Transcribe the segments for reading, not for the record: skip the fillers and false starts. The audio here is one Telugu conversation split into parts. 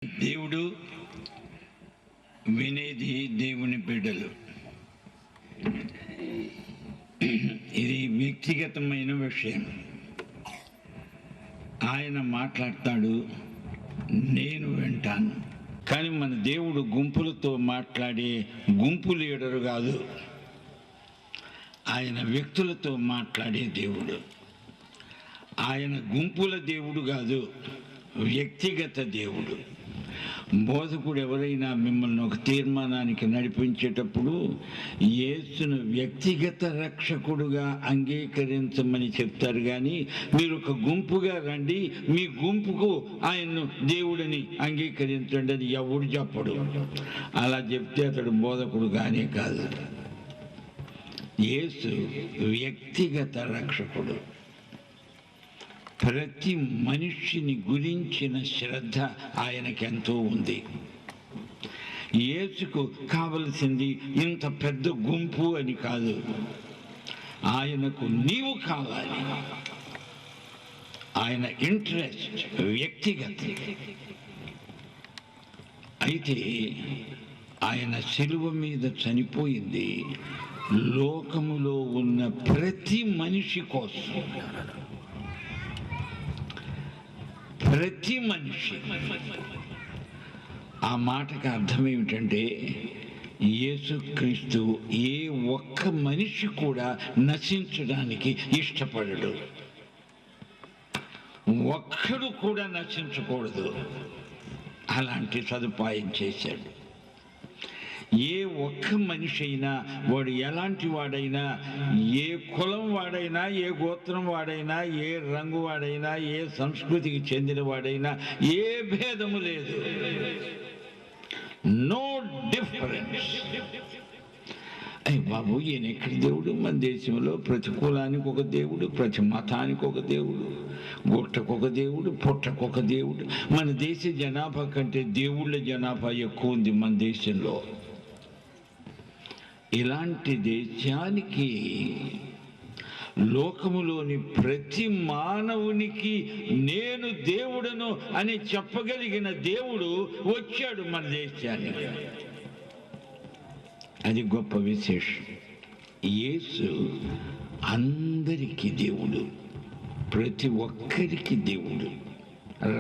దేవుడు వినేది దేవుని బిడ్డలు. ఇది వ్యక్తిగతమైన విషయం. ఆయన మాట్లాడతాడు, నేను వింటాను. కానీ మన దేవుడు గుంపులతో మాట్లాడే గుంపు లీడరు కాదు. ఆయన వ్యక్తులతో మాట్లాడే దేవుడు. ఆయన గుంపుల దేవుడు కాదు, వ్యక్తిగత దేవుడు. బోధకుడు ఎవరైనా మిమ్మల్ని ఒక తీర్మానానికి నడిపించేటప్పుడు యేసును వ్యక్తిగత రక్షకుడుగా అంగీకరించమని చెప్తారు. కానీ మీరు ఒక గుంపుగా రండి, మీ గుంపుకు ఆయన్ను దేవుడిని అంగీకరించండి అని ఎవడు చెప్పడు. అలా చెప్తే అతడు బోధకుడు కానే కాదు. యేసు వ్యక్తిగత రక్షకుడు. ప్రతి మనిషిని గురించిన శ్రద్ధ ఆయనకెంతో ఉంది. యేసుకు కావలసింది ఇంత పెద్ద గుంపు అని కాదు, ఆయనకు నీవు కావాలి. ఆయన ఇంట్రెస్ట్ వ్యక్తిగత. అయితే ఆయన శిలువ మీద చనిపోయింది లోకములో ఉన్న ప్రతి మనిషి కోసం. ప్రతి మనిషి. ఆ మాటకి అర్థం ఏమిటంటే, యేసుక్రీస్తు ఏ ఒక్క మనిషి కూడా నశించడానికి ఇష్టపడడు. ఒక్కడు కూడా నశించకూడదు. అలాంటి సదుపాయం చేశాడు. ఏ ఒక్క మనిషి అయినా, వాడు ఎలాంటి వాడైనా, ఏ కులం వాడైనా, ఏ గోత్రం వాడైనా, ఏ రంగు వాడైనా, ఏ సంస్కృతికి చెందిన వాడైనా, ఏ భేదము లేదు. No difference. అయ్యి బాబు, ఈయన ఎక్కడి దేవుడు? మన దేశంలో ప్రతి కులానికి ఒక దేవుడు, ప్రతి మతానికి ఒక దేవుడు, గుట్టకొక దేవుడు, పుట్టకొక దేవుడు. మన దేశ జనాభా కంటే దేవుళ్ళ జనాభా ఎక్కువ ఉంది మన దేశంలో. ఇలాంటి దేశానికి లోకములోని ప్రతి మానవునికి నేను దేవుడను అని చెప్పగలిగిన దేవుడు వచ్చాడు మన దేశానికి. అది గొప్ప విశేషం. యేసు అందరికీ దేవుడు, ప్రతి ఒక్కరికి దేవుడు,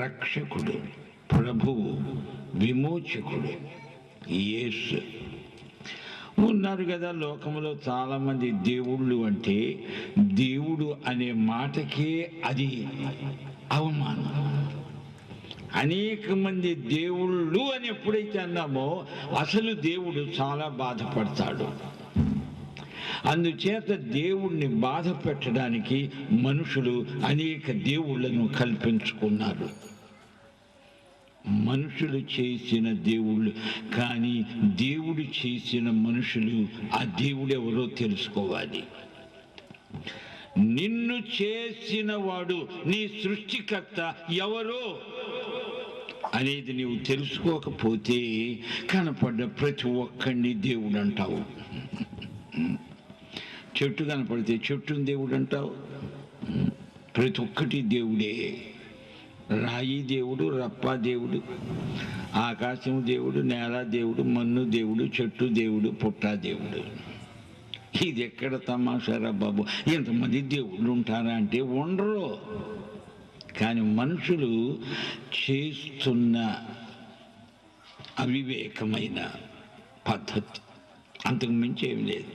రక్షకుడు, ప్రభువు, విమోచకుడు. యేసు ఉన్నారు కదా లోకంలో చాలామంది దేవుళ్ళు. అంటే దేవుడు అనే మాటకే అది అవమానం. అనేక మంది దేవుళ్ళు అని ఎప్పుడైతే అన్నామో అసలు దేవుడు చాలా బాధపడతాడు. అందుచేత దేవుణ్ణి బాధ పెట్టడానికి మనుషులు అనేక దేవుళ్ళను కల్పించుకున్నారు. మనుషులు చేసిన దేవుళ్ళు, కానీ దేవుడు చేసిన మనుషులు. ఆ దేవుడు ఎవరో తెలుసుకోవాలి. నిన్ను చేసిన వాడు, నీ సృష్టికర్త ఎవరో అనేది నీవు తెలుసుకోకపోతే కనపడ్డ ప్రతి ఒక్కడిని దేవుడు అంటావు. చెట్టు కనపడితే చెట్టుని దేవుడు అంటావు. ప్రతి ఒక్కటి దేవుడే. రాయి దేవుడు, రప్ప దేవుడు, ఆకాశం దేవుడు, నేల దేవుడు, మన్ను దేవుడు, చెట్టు దేవుడు, పుట్ట దేవుడు. ఇది ఎక్కడ తమాషారా బాబు? ఎంతమంది దేవుళ్ళు ఉంటారా అంటే ఉండరు. కానీ మనుషులు చేస్తున్న అవివేకమైన పద్ధతి, అంతకు మించి ఏం లేదు.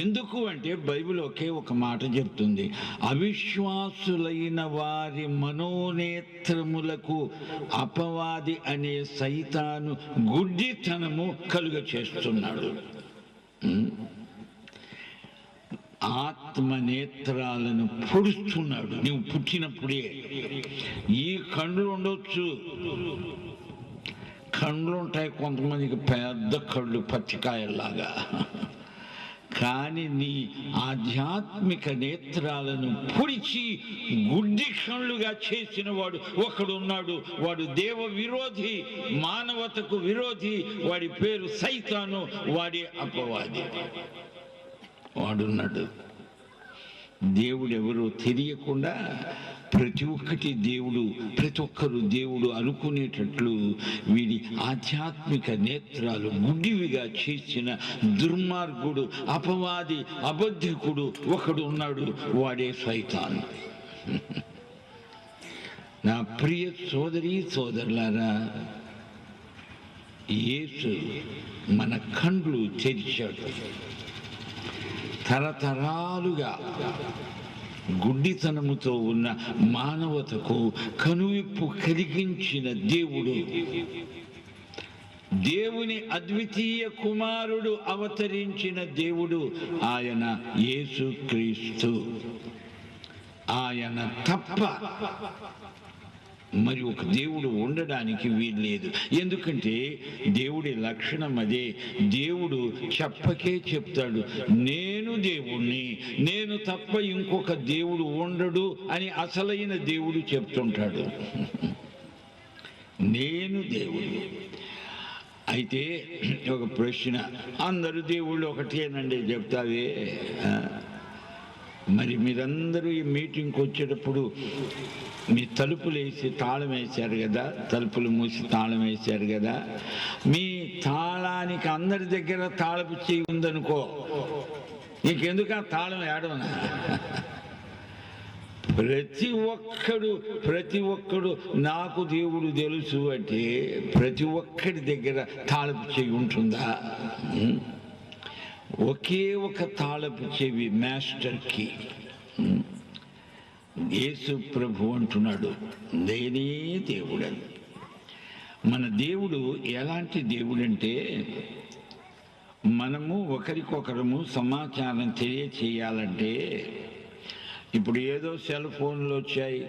ఎందుకు అంటే బైబిల్ ఒకే ఒక మాట చెప్తుంది, అవిశ్వాసులైన వారి మనోనేత్రములకు అపవాది అనే సైతాను గుడ్డితనము కలుగ చేస్తున్నాడు. ఆత్మనేత్రాలను పొడుస్తున్నాడు. నువ్వు పుట్టినప్పుడే ఈ కండ్లు ఉండొచ్చు, కండ్లు ఉంటాయి కొంతమందికి, పెద్ద కళ్ళు పచ్చికాయల్లాగా. కానీ నీ ఆధ్యాత్మిక నేత్రాలను పొడిచి గుడ్డి కళ్ళుగా చేసిన వాడు ఒకడున్నాడు. వాడు దేవ విరోధి, మానవతకు విరోధి. వాడి పేరు సైతాను, వాడి అపవాది. వాడున్నాడు. దేవుడెవరో తెలియకుండా ప్రతి ఒక్కటి దేవుడు, ప్రతి ఒక్కరు దేవుడు అనుకునేటట్లు వీడి ఆధ్యాత్మిక నేత్రాలు గుడ్డివిగా చేసిన దుర్మార్గుడు, అపవాది, అబద్ధికుడు ఒకడు ఉన్నాడు. వాడే సైతాను. నా ప్రియ సోదరీ సోదరులారా, యేసు మన కండ్లు తెరిచాడు. తరతరాలుగా గుడ్డితనముతో ఉన్న మానవతకు కనువిప్పు కలిగించిన దేవుడు, దేవుని అద్వితీయ కుమారుడు, అవతరించిన దేవుడు ఆయన యేసుక్రీస్తు. ఆయన తప్ప మరి ఒక దేవుడు ఉండడానికి వీల్లేదు. ఎందుకంటే దేవుడి లక్షణం అదే. దేవుడు చెప్పకే చెప్తాడు, నేను దేవుణ్ణి, నేను తప్ప ఇంకొక దేవుడు ఉండడు అని అసలైన దేవుడు చెప్తుంటాడు. నేను దేవుడు. అయితే ఒక ప్రశ్న, అందరూ దేవుళ్ళు ఒకటేనండి చెప్తావే, మరి మీరందరూ ఈ మీటింగ్కి వచ్చేటప్పుడు మీ తలుపులు వేసి తాళం వేశారు కదా, తలుపులు మూసి తాళం వేశారు కదా, మీ తాళానికి అందరి దగ్గర తాళపు చేయి ఉందనుకో, నీకెందుకు ఆ తాళం ఏడవనా? ప్రతి ఒక్కడు నాకు దేవుడు తెలుసు అంటే ప్రతి ఒక్కడి దగ్గర తాళపు చెవి ఉంటుందా? ఒకే ఒక తాళపు చెవి, మాస్టర్ కీ. యేసు ప్రభు అంటున్నాడు, నేనే దేవుడని. మన దేవుడు ఎలాంటి దేవుడంటే, మనము ఒకరికొకరము సమాచారం తెలియచేయాలంటే, ఇప్పుడు ఏదో సెల్ ఫోన్లు వచ్చాయి,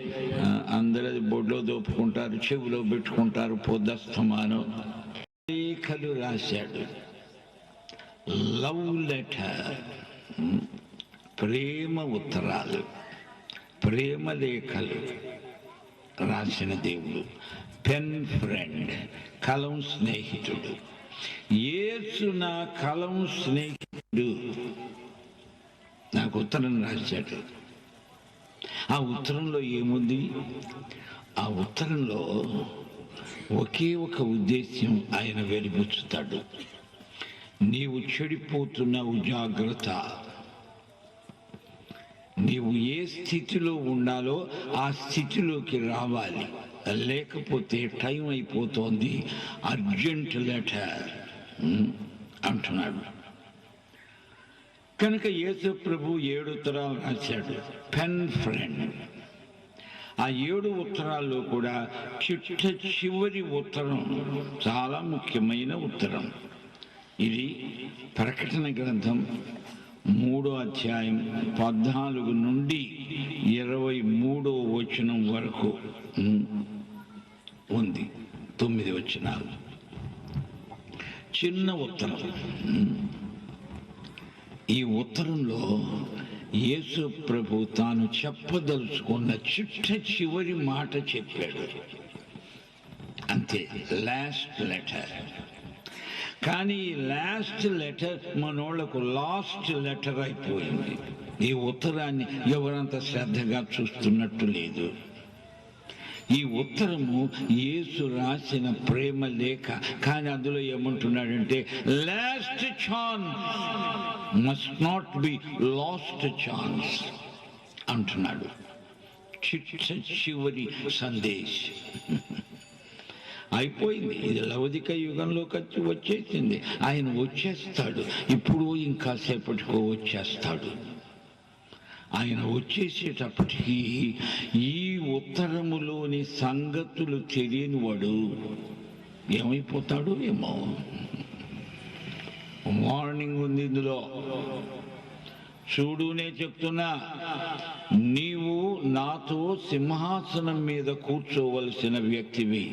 అందరూ బొడ్లో దోపుకుంటారు, చెవిలో పెట్టుకుంటారు, పొద్దస్తమానం. లేఖలు రాశాడు, లవ్ లెటర్, ప్రేమ ఉత్తరాలు, ప్రేమ లేఖలు రాసిన దేవుడు. పెన్ ఫ్రెండ్, కలం స్నేహితుడు. యేసు నా కలం స్నేహితుడు. నాకు ఉత్తరం రాశాడు. ఆ ఉత్తరంలో ఏముంది? ఆ ఉత్తరంలో ఒకే ఒక ఉద్దేశ్యం ఆయన వెలిబుచ్చుతాడు. నీవు చెడిపోతున్నావు, జాగ్రత్త. నీవు ఏ స్థితిలో ఉండాలో ఆ స్థితిలోకి రావాలి, లేకపోతే టైం అయిపోతోంది, అర్జెంట్ లెటర్ అంటున్నాడు. కనుక యేసు ప్రభు 7 ఉత్తరాలు రాశాడు, పెన్ ఫ్రెండ్. ఆ 7 ఉత్తరాల్లో కూడా చివరి ఉత్తరం చాలా ముఖ్యమైన ఉత్తరం. ఇది ప్రకటన గ్రంథం 3వ అధ్యాయం 14 నుండి 23వ వచనం వరకు ఉంది. 9 వచనాలు. చిన్న ఉత్తరం. ఈ ఉత్తరంలో యేసు ప్రభు తాను చెప్పదలుచుకున్న చివరి మాట చెప్పాడు. అంతే, లాస్ట్ లెటర్. కానీ లాస్ట్ లెటర్ మనోళ్లకు లాస్ట్ లెటర్ అయిపోయింది. ఈ ఉత్తరాన్ని ఎవరంత శ్రద్ధగా చూస్తున్నట్టు లేదు. ఈ ఉత్తరము యేసు రాసిన ప్రేమ లేఖ. కానీ అందులో ఏమంటున్నాడంటే, last chance must not be last chance అంటున్నాడు. చివరి సందేశం అయిపోయింది. ఇది లౌకిక యుగంలోకి వచ్చేసింది. ఆయన వచ్చేస్తాడు. ఇప్పుడు ఇంకా సేపటికో వచ్చేస్తాడు. ఆయన వచ్చేసేటప్పటికీ ఈ ఉత్తరములోని సంగతులు తెలియని వాడు ఏమైపోతాడు ఏమో. వార్నింగ్ ఉంది ఇందులో. చూడునే చెప్తున్నా, నీవు నాతో సింహాసనం మీద కూర్చోవలసిన వ్యక్తివి.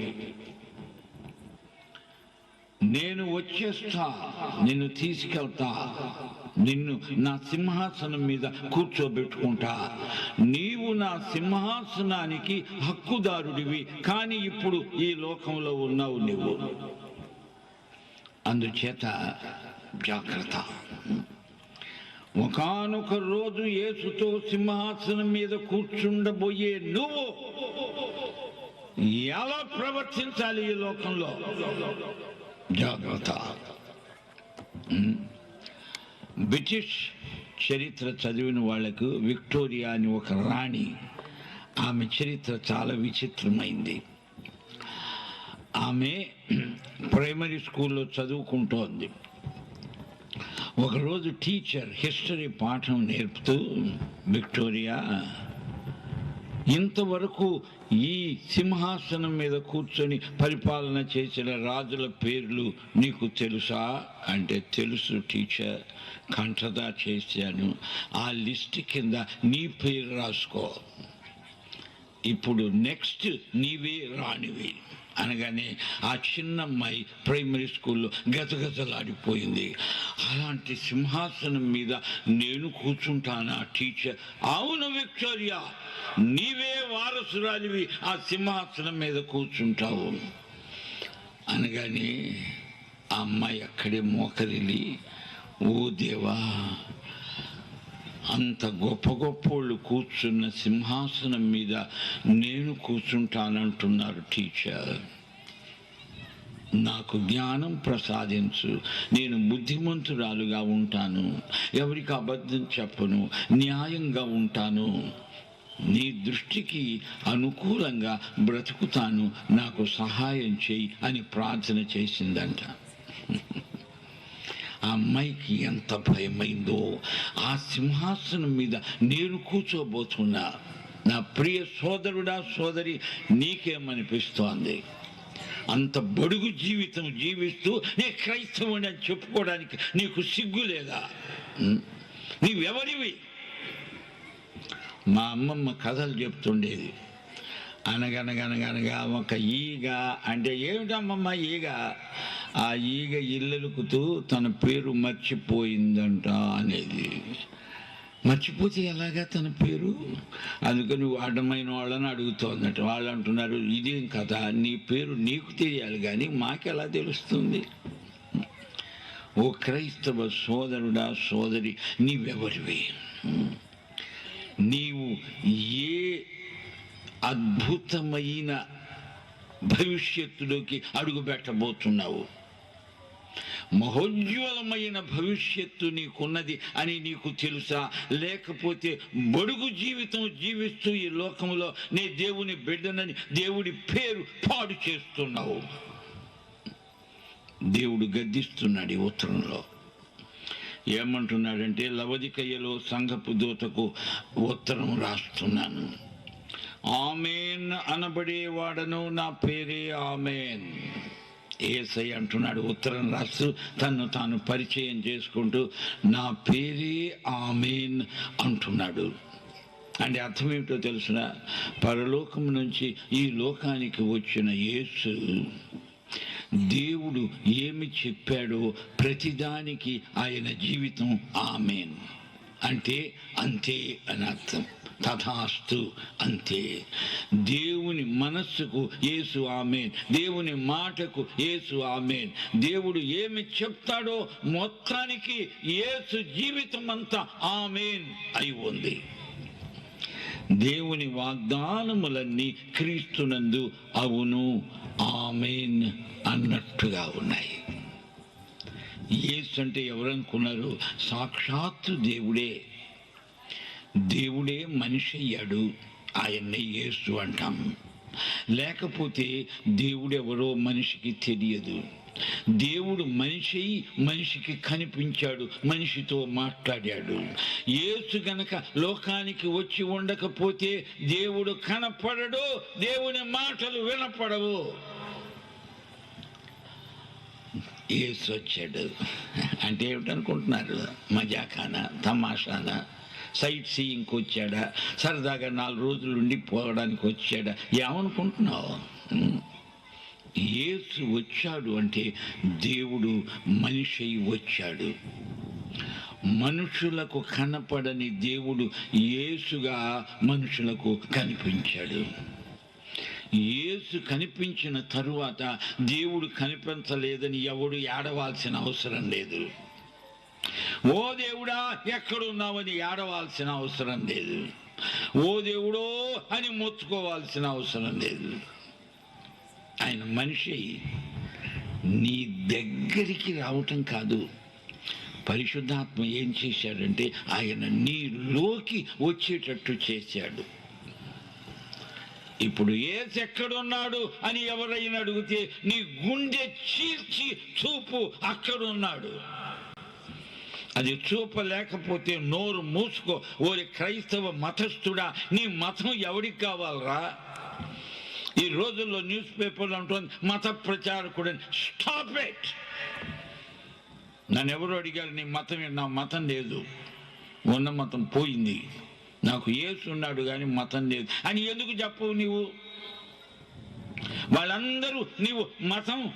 నేను వచ్చేస్తా, నిన్ను తీసుకెళ్తా, నిన్ను నా సింహాసనం మీద కూర్చోబెట్టుకుంటా. నీవు నా సింహాసనానికి హక్కుదారుడివి, కానీ ఇప్పుడు ఈ లోకంలో ఉన్నావు నువ్వు. అందుచేత జాగ్రత్త. ఒకానొక రోజు యేసుతో సింహాసనం మీద కూర్చుండబోయే నువ్వు ఎలా ప్రవర్తించాలి ఈ లోకంలో? జాగ్రత్త. బ్రిటిష్ చరిత్ర చదివిన వాళ్లకు విక్టోరియా అని ఒక రాణి, ఆమె చరిత్ర చాలా విచిత్రమైంది. ఆమె ప్రైమరీ స్కూల్లో చదువుకుంటోంది. ఒకరోజు టీచర్ హిస్టరీ పాఠం నేర్పుతూ, విక్టోరియా, ఇంతవరకు ఈ సింహాసనం మీద కూర్చొని పరిపాలన చేసిన రాజుల పేర్లు నీకు తెలుసా అంటే, తెలుసు టీచర్, కంఠతా చేశాను. ఆ లిస్ట్ కింద నీ పేరు రాసుకో, ఇప్పుడు నెక్స్ట్ నీవే రానివి అనగానే ఆ చిన్నమ్మాయి ప్రైమరీ స్కూల్లో గజగజలాడిపోయింది. అలాంటి సింహాసనం మీద నేను కూర్చుంటానా టీచర్? అవును విక్టోరియా, నీవే వారసురాలివి, ఆ సింహాసనం మీద కూర్చుంటావు అనగానే ఆ అమ్మాయి అక్కడే మోకరిల్లి, ఓ దేవా, అంత గొప్ప గొప్పోళ్ళు కూర్చున్న సింహాసనం మీద నేను కూర్చుంటానంటున్నారు టీచర్. నాకు జ్ఞానం ప్రసాదించు, నేను బుద్ధిమంతురాలుగా ఉంటాను, ఎవరికి అబద్ధం చెప్పను, న్యాయంగా ఉంటాను, నీ దృష్టికి అనుకూలంగా బ్రతుకుతాను, నాకు సహాయం చేయి అని ప్రార్థన చేసిందంట. ఆ అమ్మాయికి ఎంత భయమైందో. ఆ సింహాసనం మీద నేను కూర్చోబోతున్నా. నా ప్రియ సోదరుడా, సోదరి, నీకేమనిపిస్తోంది? అంత బడుగు జీవితం జీవిస్తూ నీ క్రైస్తవుని అని చెప్పుకోవడానికి నీకు సిగ్గు లేదా? నీవెవరివి? మా అమ్మమ్మ కథలు చెప్తుండేది. అనగనగనగనగా ఒక ఈగ అంటే, ఏమిటమ్మమ్మ ఈగ? ఆ ఈగ ఇల్లెలుకుతూ తన పేరు మర్చిపోయిందంట అనేది. మర్చిపోతే ఎలాగా తన పేరు? అందుకని అడ్డమైన వాళ్ళని అడుగుతోందట. వాళ్ళు అంటున్నారు, ఇదేం కథ, నీ పేరు నీకు తెలియాలి కానీ మాకెలా తెలుస్తుంది? ఓ క్రైస్తవ సోదరుడా, సోదరి, నీవెవరివి? నీవు ఏ అద్భుతమైన భవిష్యత్తులోకి అడుగుపెట్టబోతున్నావు? మహోజ్వలమైన భవిష్యత్తు నీకున్నది అని నీకు తెలుసా? లేకపోతే బడుగు జీవితం జీవిస్తూ ఈ లోకంలో నీ దేవుని బిడ్డనని దేవుడి పేరు పాడు చేస్తున్నావు. దేవుడు గద్దిస్తున్నాడు ఈ ఉత్తరంలో. ఏమంటున్నాడంటే, లవదికయ్యలో సంఘపు దూతకు ఉత్తరం రాస్తున్నాను. ఆమేన్ అనబడేవాడను నా పేరే ఆమేన్. యేసయ్య అంటున్నాడు ఉత్తరం రాస్తూ, తను తాను పరిచయం చేసుకుంటూ, నా పేరే ఆమేన్ అంటున్నాడు. అంటే అర్థం ఏమిటో తెలుసిన? పరలోకం నుంచి ఈ లోకానికి వచ్చిన యేసు దేవుడు ఏమి చెప్పాడో ప్రతిదానికి ఆయన జీవితం ఆమేన్ అంటే అంతే అని అర్థం. తథాస్తు అంతే. దేవుని మనస్సుకు యేసు ఆమేన్, దేవుని మాటకు యేసు ఆమేన్. దేవుడు ఏమి చెప్తాడో మొత్తానికి యేసు జీవితం అంతా ఆమేన్ అయి ఉంది. దేవుని వాగ్దానములన్నీ క్రీస్తునందు అవును, ఆమేన్ అన్నట్టుగా ఉన్నాయి. యేసు అంటే ఎవరనుకున్నారు? సాక్షాత్తు దేవుడే. దేవుడే మనిషి అయ్యాడు, ఆయన్నే యేసు అంటాం. లేకపోతే దేవుడెవరో మనిషికి తెలియదు. దేవుడు మనిషి మనిషికి కనిపించాడు, మనిషితో మాట్లాడాడు. యేసు గనక లోకానికి వచ్చి ఉండకపోతే దేవుడు కనపడడు, దేవుని మాటలు వినపడవు. యేసు వచ్చాడు అంటే ఏమిటనుకుంటున్నారు? మజాఖానా, తమాషానా, సైట్ సీయింగ్కి వచ్చాడా? సరదాగా 4 రోజులు ఉండి పోవడానికి వచ్చాడా? ఏమనుకుంటున్నావు? యేసు వచ్చాడు అంటే దేవుడు మనిషి వచ్చాడు. మనుషులకు కనపడని దేవుడు యేసుగా మనుషులకు కనిపించాడు. యేసు కనిపించిన తరువాత దేవుడు కనిపించలేదని ఎవడు ఏడవాల్సిన అవసరం లేదు. ఓ దేవుడా ఎక్కడున్నావని ఏడవాల్సిన అవసరం లేదు, ఓ దేవుడో అని మొత్తుకోవాల్సిన అవసరం లేదు. ఆయన మనిషి నీ దగ్గరికి రావటం కాదు, పరిశుద్ధాత్మ ఏం చేశాడంటే ఆయన నీలోకి వచ్చేటట్టు చేశాడు. ఇప్పుడు యేసు ఎక్కడున్నాడు అని ఎవరైనా అడిగితే నీ గుండె చీల్చి చూపు అక్కడున్నాడు. అది చూపలేకపోతే నోరు మూసుకో. ఓరి క్రైస్తవ మతస్థుడా, నీ మతం ఎవరికి కావాలరా? ఈ రోజుల్లో న్యూస్ పేపర్లు అంటుంది మత ప్రచారకుడని. Stop it. నన్ను ఎవరు అడిగారు నీ మతం? నా మతం లేదు, ఉన్న మతం పోయింది, నాకు యేసు ఉన్నాడు కానీ మతం లేదు అని ఎందుకు చెప్పవు నీవు? వాళ్ళందరూ నీవు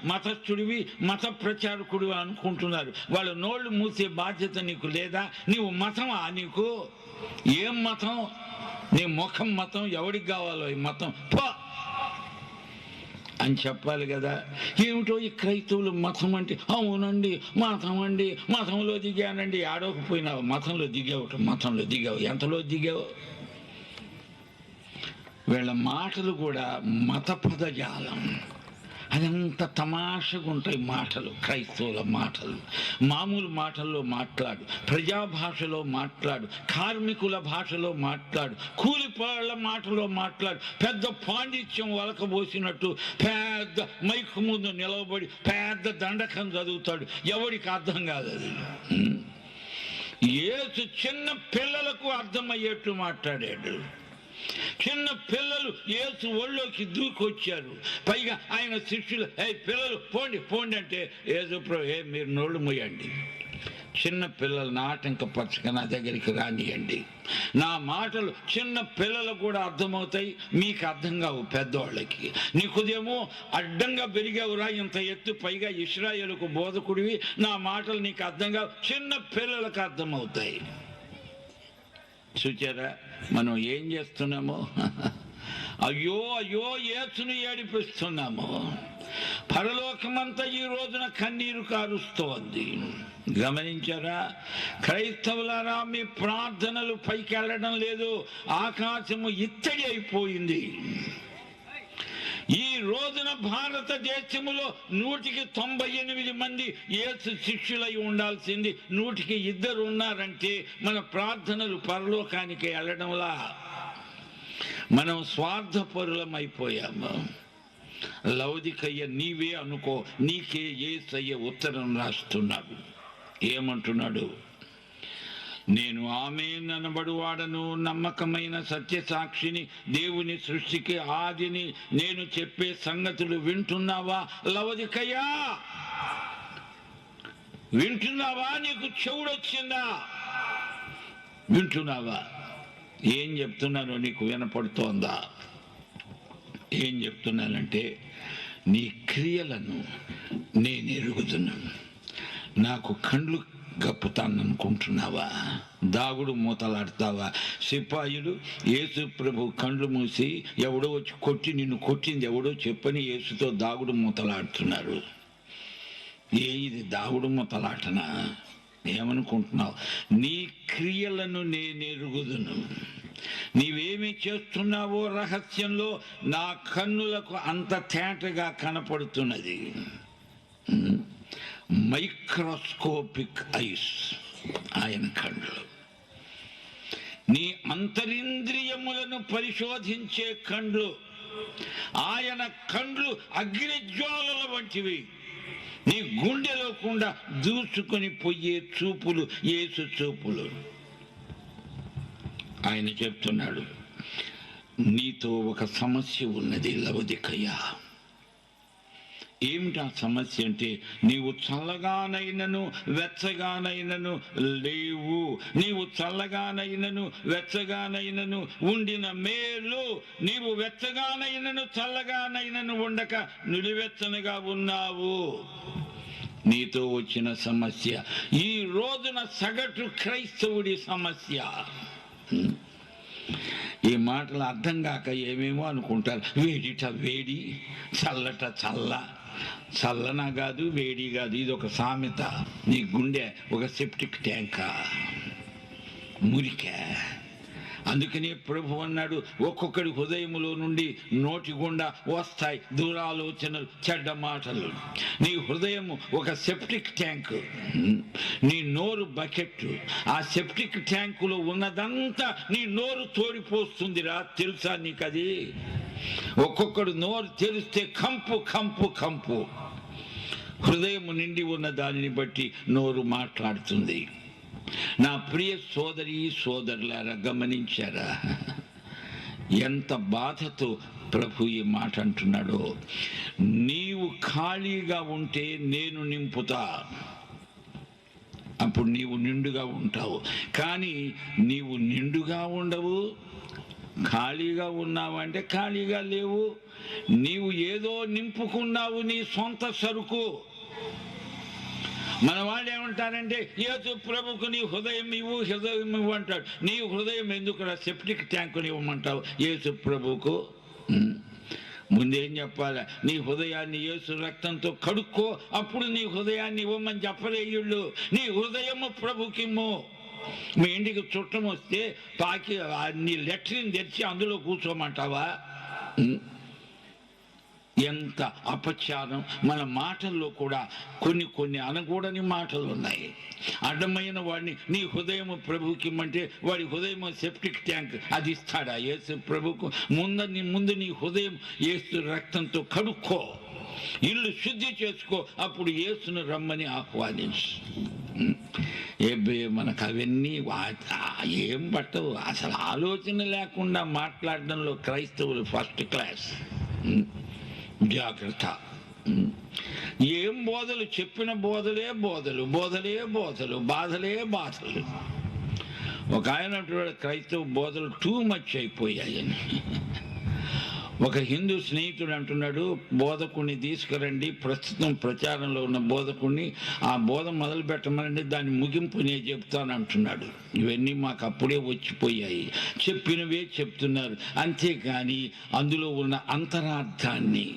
మతస్థుడివి, మత ప్రచారకుడు అనుకుంటున్నారు. వాళ్ళ నోళ్ళు మూసే బాధ్యత నీకు లేదా? నీవు మతమా? నీకు ఏం మతం? నీ ముఖం మతం. ఎవరికి కావాలో ఈ మతం పో అని చెప్పాలి కదా. ఏమిటో ఈ క్రైస్తవులు మతం అంటే అవునండి మతం అండి, మతంలో దిగానండి. ఆడోకపోయినావు, మతంలో దిగావు. మతంలో దిగావు, ఎంతలో దిగావు? వీళ్ళ మాటలు కూడా మత పదజాలం, అదంత తమాషగా ఉంటాయి మాటలు. క్రైస్తవుల మాటలు మామూలు మాటల్లో మాట్లాడు, ప్రజాభాషలో మాట్లాడు, కార్మికుల భాషలో మాట్లాడు, కూలిపాళ్ళ మాటలో మాట్లాడు. పెద్ద పాండిత్యం వలకబోసినట్టు పెద్ద మైకు ముందు నిలవబడి పెద్ద దండకం చదువుతాడు, ఎవరికి అర్థం కాదు అది. యేసు చిన్న పిల్లలకు అర్థమయ్యేట్టు మాట్లాడాడు. చిన్న పిల్లలు యేసు ఒళ్ళోకి దూకొచ్చారు. పైగా ఆయన శిష్యులు పిల్లలు పోండి పోండి అంటే యేసు మీరు నోళ్ళు మూయండి, చిన్న పిల్లలను ఆటంకపరచక నా దగ్గరికి రానియండి. నా మాటలు చిన్న పిల్లలకు కూడా అర్థమవుతాయి, మీకు అర్థం కావు పెద్దవాళ్ళకి. నీకుదేమో అడ్డంగా పెరిగావురా ఇంత ఎత్తు, పైగా ఇశ్రాయేలుకు బోధకుడివి, నా మాటలు నీకు అర్థం కావు, చిన్న పిల్లలకు అర్థమవుతాయి. చూచారా మనం ఏం చేస్తున్నామో? అయ్యో అయ్యో యేసును ఏడిపిస్తున్నాము. పరలోకమంతా ఈ రోజున కన్నీరు కారుస్తోంది. గమనించారా? క్రైస్తవులారా, మీ ప్రార్థనలు పైకి వెళ్ళడం లేదు, ఆకాశము ఇత్తడి అయిపోయింది. ఈ రోజున భారతదేశంలో 198 మంది యేసు శిష్యులై ఉండాల్సింది 102 ఉన్నారంటే మన ప్రార్థనలు పరలోకానికి వెళ్ళడంలా మనం స్వార్థపరులం అయిపోయాము. లౌదికయ్య నీవే అనుకో, నీకే యేసయ్య ఉత్తరం రాస్తున్నాడు. ఏమంటున్నాడు? నేను ఆమేన్ అనబడువాడను, నమ్మకమైన సత్యసాక్షిని, దేవుని సృష్టికి ఆదిని. నేను చెప్పే సంగతులు వింటున్నావా లవదికయ్యా? వింటున్నావా? నీకు చెవుడొచ్చిందా? వింటున్నావా? ఏం చెప్తున్నానో నీకు వినపడుతోందా? ఏం చెప్తున్నానంటే నీ క్రియలను నేను ఎరుగుతున్నాను. నాకు కండ్లు గప్పుతాననుకుంటున్నావా? దాగుడు మూతలాడతావా? సిపాయిలు యేసు ప్రభు కండ్లు మూసి ఎవడో వచ్చి కొట్టి నిన్ను కొట్టింది ఎవడో చెప్పని యేసుతో దాగుడు మూతలాడుతున్నారు. ఇది దాగుడు మూతలాటనా? ఏమనుకుంటున్నావు? నీ క్రియలను నేను ఎరుగుదును. నీవేమి చేస్తున్నావో రహస్యంలో నా కన్నులకు అంత తేటగా కనపడుతున్నది. మైక్రోస్కోపిక్ ఐస్ ఆయన కళ్ళు. నీ అంతరింద్రియములను పరిశోధించే కండ్లు. ఆయన కండ్లు అగ్నిజ్వాలల వంటివి. నీ గుండెలో కూడా దూసుకొని పోయే చూపులు యేసు చూపులు. ఆయన చెప్తున్నాడు, నీతో ఒక సమస్య ఉన్నది లవదికయ్య. ఏమిటా సమస్య అంటే, నీవు చల్లగానైనను వెచ్చగానైనను లేవు. నీవు చల్లగానైనను వెచ్చగానైనను ఉండిన మేలు, నీవు వెచ్చగానైనను చల్లగానైనను ఉండక నులివెచ్చనగా ఉన్నావు. నీతో వచ్చిన సమస్య ఈ రోజున సగటు క్రైస్తవుడి సమస్య. ఈ మాటలు అర్థం కాక ఏమేమో అనుకుంటారు. వేడిట వేడి, చల్లట చల్ల. చల్లన కాదు, వేడి కాదు. ఇది ఒక సామెత. నీ గుండె ఒక సెప్టిక్ ట్యాంకా, మురికా. అందుకనే ప్రభు అన్నాడు, ఒక్కొక్కడి హృదయములో నుండి నోటి గుండా వస్తాయి దురాలోచనలు, చెడ్డ మాటలు. నీ హృదయము ఒక సెప్టిక్ ట్యాంక్, నీ నోరు బకెట్. ఆ సెప్టిక్ ట్యాంకులో ఉన్నదంతా నీ నోరు తోడిపోస్తుందిరా, తెలుసా నీకు అది? ఒక్కొక్కడు నోరు తెరిస్తే కంపు కంపు కంపు. హృదయము నిండి ఉన్న దానిని బట్టి నోరు మాట్లాడుతుంది. నా ప్రియ సోదరి సోదరులారా, గమనించారా ఎంత బాధతో ప్రభు ఈ మాట అంటున్నాడో? నీవు ఖాళీగా ఉంటే నేను నింపుతా, అప్పుడు నీవు నిండుగా ఉంటావు. కానీ నీవు నిండుగా ఉండవు, ఖాళీగా ఉన్నావంటే ఖాళీగా లేవు. నీవు ఏదో నింపుకున్నావు, నీ సొంత సరుకు. మన వాళ్ళు ఏమంటారంటే, యేసు ప్రభుకు నీ హృదయం ఇవ్వు, హృదయం ఇవ్వు అంటాడు. నీ హృదయం ఎందుకు సెప్టిక్ ట్యాంకుని ఇవ్వమంటావు యేసు ప్రభుకు? ముందేం చెప్పాలి? నీ హృదయాన్ని యేసు రక్తంతో కడుక్కో, అప్పుడు నీ హృదయాన్ని ఇవ్వమని చెప్పలేయుళ్ళు. నీ హృదయము ప్రభుకిమ్ము. మీ ఇంటికి చుట్టం వస్తే నీ లెట్రిన్ తెరిచి అందులో కూర్చోమంటావా? ఎంత అపచారం! మన మాటల్లో కూడా కొన్ని అనకూడని మాటలు ఉన్నాయి. అడ్డమైన వాడిని నీ హృదయం ప్రభుకి ఇమ్మంటే వాడి హృదయం సెప్టిక్ ట్యాంక్, అది ఇస్తాడా యేసు ప్రభుకు? ముందు నీ హృదయం యేసు రక్తంతో కడుక్కో, ఇల్లు శుద్ధి చేసుకో, అప్పుడు యేసును రమ్మని ఆహ్వానించు. మనకు అవన్నీ ఏం పట్టవు. అసలు ఆలోచన లేకుండా మాట్లాడడంలో క్రైస్తవులు ఫస్ట్ క్లాస్. జాగ్రత్త. ఏం బోధలు చెప్పిన బోధలే బోధలు, బోధలే బోధలు, బాధలే బాధలు. ఒక ఆయన క్రైస్తవ బోధలు టూ మచ్ అయిపోయాయని. ఒక హిందూ స్నేహితుడు అంటున్నాడు, బోధకుడిని తీసుకురండి, ప్రస్తుతం ప్రచారంలో ఉన్న బోధకుడిని, ఆ బోధ మొదలు పెట్టమనండి, దాని ముగింపు నేను చెప్తాను అంటున్నాడు. ఇవన్నీ మాకు అప్పుడే వచ్చిపోయాయి. చెప్పినవే చెప్తున్నారు, అంతేకాని అందులో ఉన్న అంతరార్థాన్ని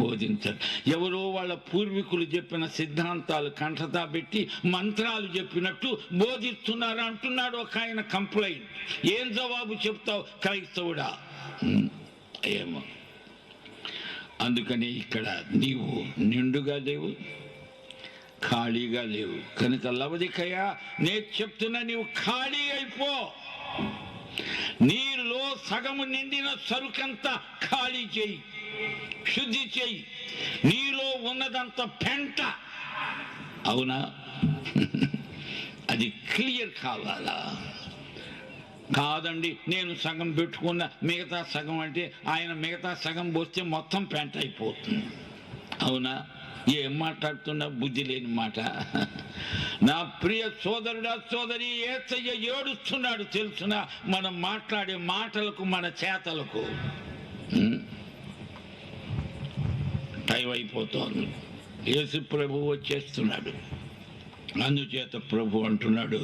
బోధించారు. ఎవరో వాళ్ళ పూర్వీకులు చెప్పిన సిద్ధాంతాలు కంఠతా పెట్టి మంత్రాలు చెప్పినట్టు బోధిస్తున్నారు అంటున్నాడు ఒక ఆయన కంప్లైంట్. ఏం జవాబు చెప్తావు క్రైస్తవుడా? ఏమో. అందుకని ఇక్కడ నీవు నిండుగా లేవు, ఖాళీగా లేవు. కనుక లవదికయ, నేను చెప్తున్నా, నీవు ఖాళీ అయిపో. నీలో సగము నిండిన సరుకంతా ఖాళీ చేయి, శుద్ధి చేయి. నీలో ఉన్నదంతా పెంట. అవునా? అది క్లియర్ కావాలా? కాదండి, నేను సగం పెట్టుకున్న, మిగతా సగం అంటే ఆయన మిగతా సగం పోస్తే మొత్తం పెంట అయిపోతుంది. అవునా? ఏం మాట్లాడుతున్నా? బుద్ధి లేని మాట. నా ప్రియ సోదరుడా సోదరి, యేసయ్య ఏడుస్తున్నాడు తెలుసునా? మనం మాట్లాడే మాటలకు, మన చేతలకు. టైం అయిపోతోంది. యేసు ప్రభు వచ్చేస్తున్నాడు. అందుచేత ప్రభు అంటున్నాడు,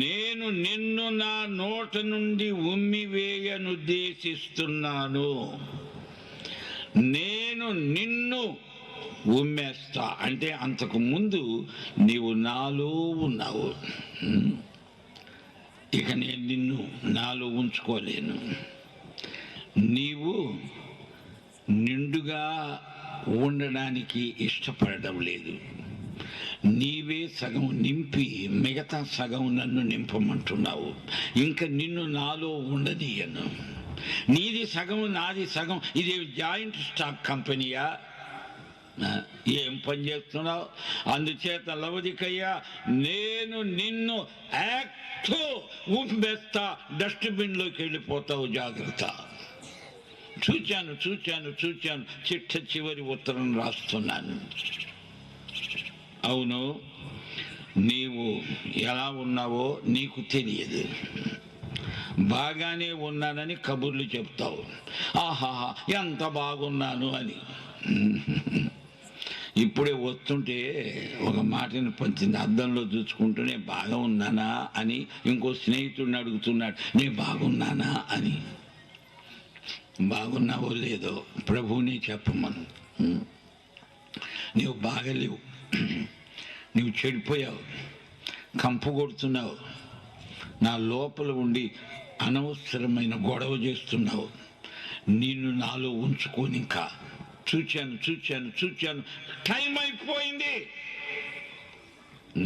నేను నిన్ను నా నోట నుండి ఉమ్మివేయనుద్దేశిస్తున్నాను. నేను నిన్ను ఉమ్మేస్తా అంటే అంతకు ముందు నీవు నాలో ఉన్నావు. ఇక నేను నిన్ను నాలో ఉంచుకోలేను. నీవు నిండుగా ఉండడానికి ఇష్టపడడం లేదు. నీవే సగం నింపి మిగతా సగం నన్ను నింపమంటున్నావు. ఇంకా నిన్ను నాలో ఉండనీయను. నీది సగం, నాది సగం. ఇది జాయింట్ స్టాక్ కంపెనీయా? ఏం పని చేస్తున్నావు? అందుచేత లవదికయ్యా, నేను నిన్ను యాక్ట్ ఉమ్మేస్తా, డస్ట్బిన్లోకి వెళ్ళిపోతావు. జాగ్రత్త. చూచాను చిట్ట చివరి ఉత్తరం రాస్తున్నాను. అవును, నీవు ఎలా ఉన్నావో నీకు తెలియదు. బాగానే ఉన్నానని కబుర్లు చెప్తావు, ఆహాహా ఎంత బాగున్నాను అని. ఇప్పుడే వస్తుంటే ఒక మాటను పంచింది. అద్దంలో చూసుకుంటూనే బాగా ఉన్నానా అని ఇంకో స్నేహితుడిని అడుగుతున్నాడు, నేను బాగున్నానా అని. బాగున్నావో లేదో ప్రభువునే చెప్పమను. నీవు బాగలేవు, నీవు చెడిపోయావు, కంపు కొడుతున్నావు, నా లోపల ఉండి అనవసరమైన గొడవ చేస్తున్నావు, నిన్ను నాలో ఉంచుకొని ఇంకా చూచాను టైం అయిపోయింది,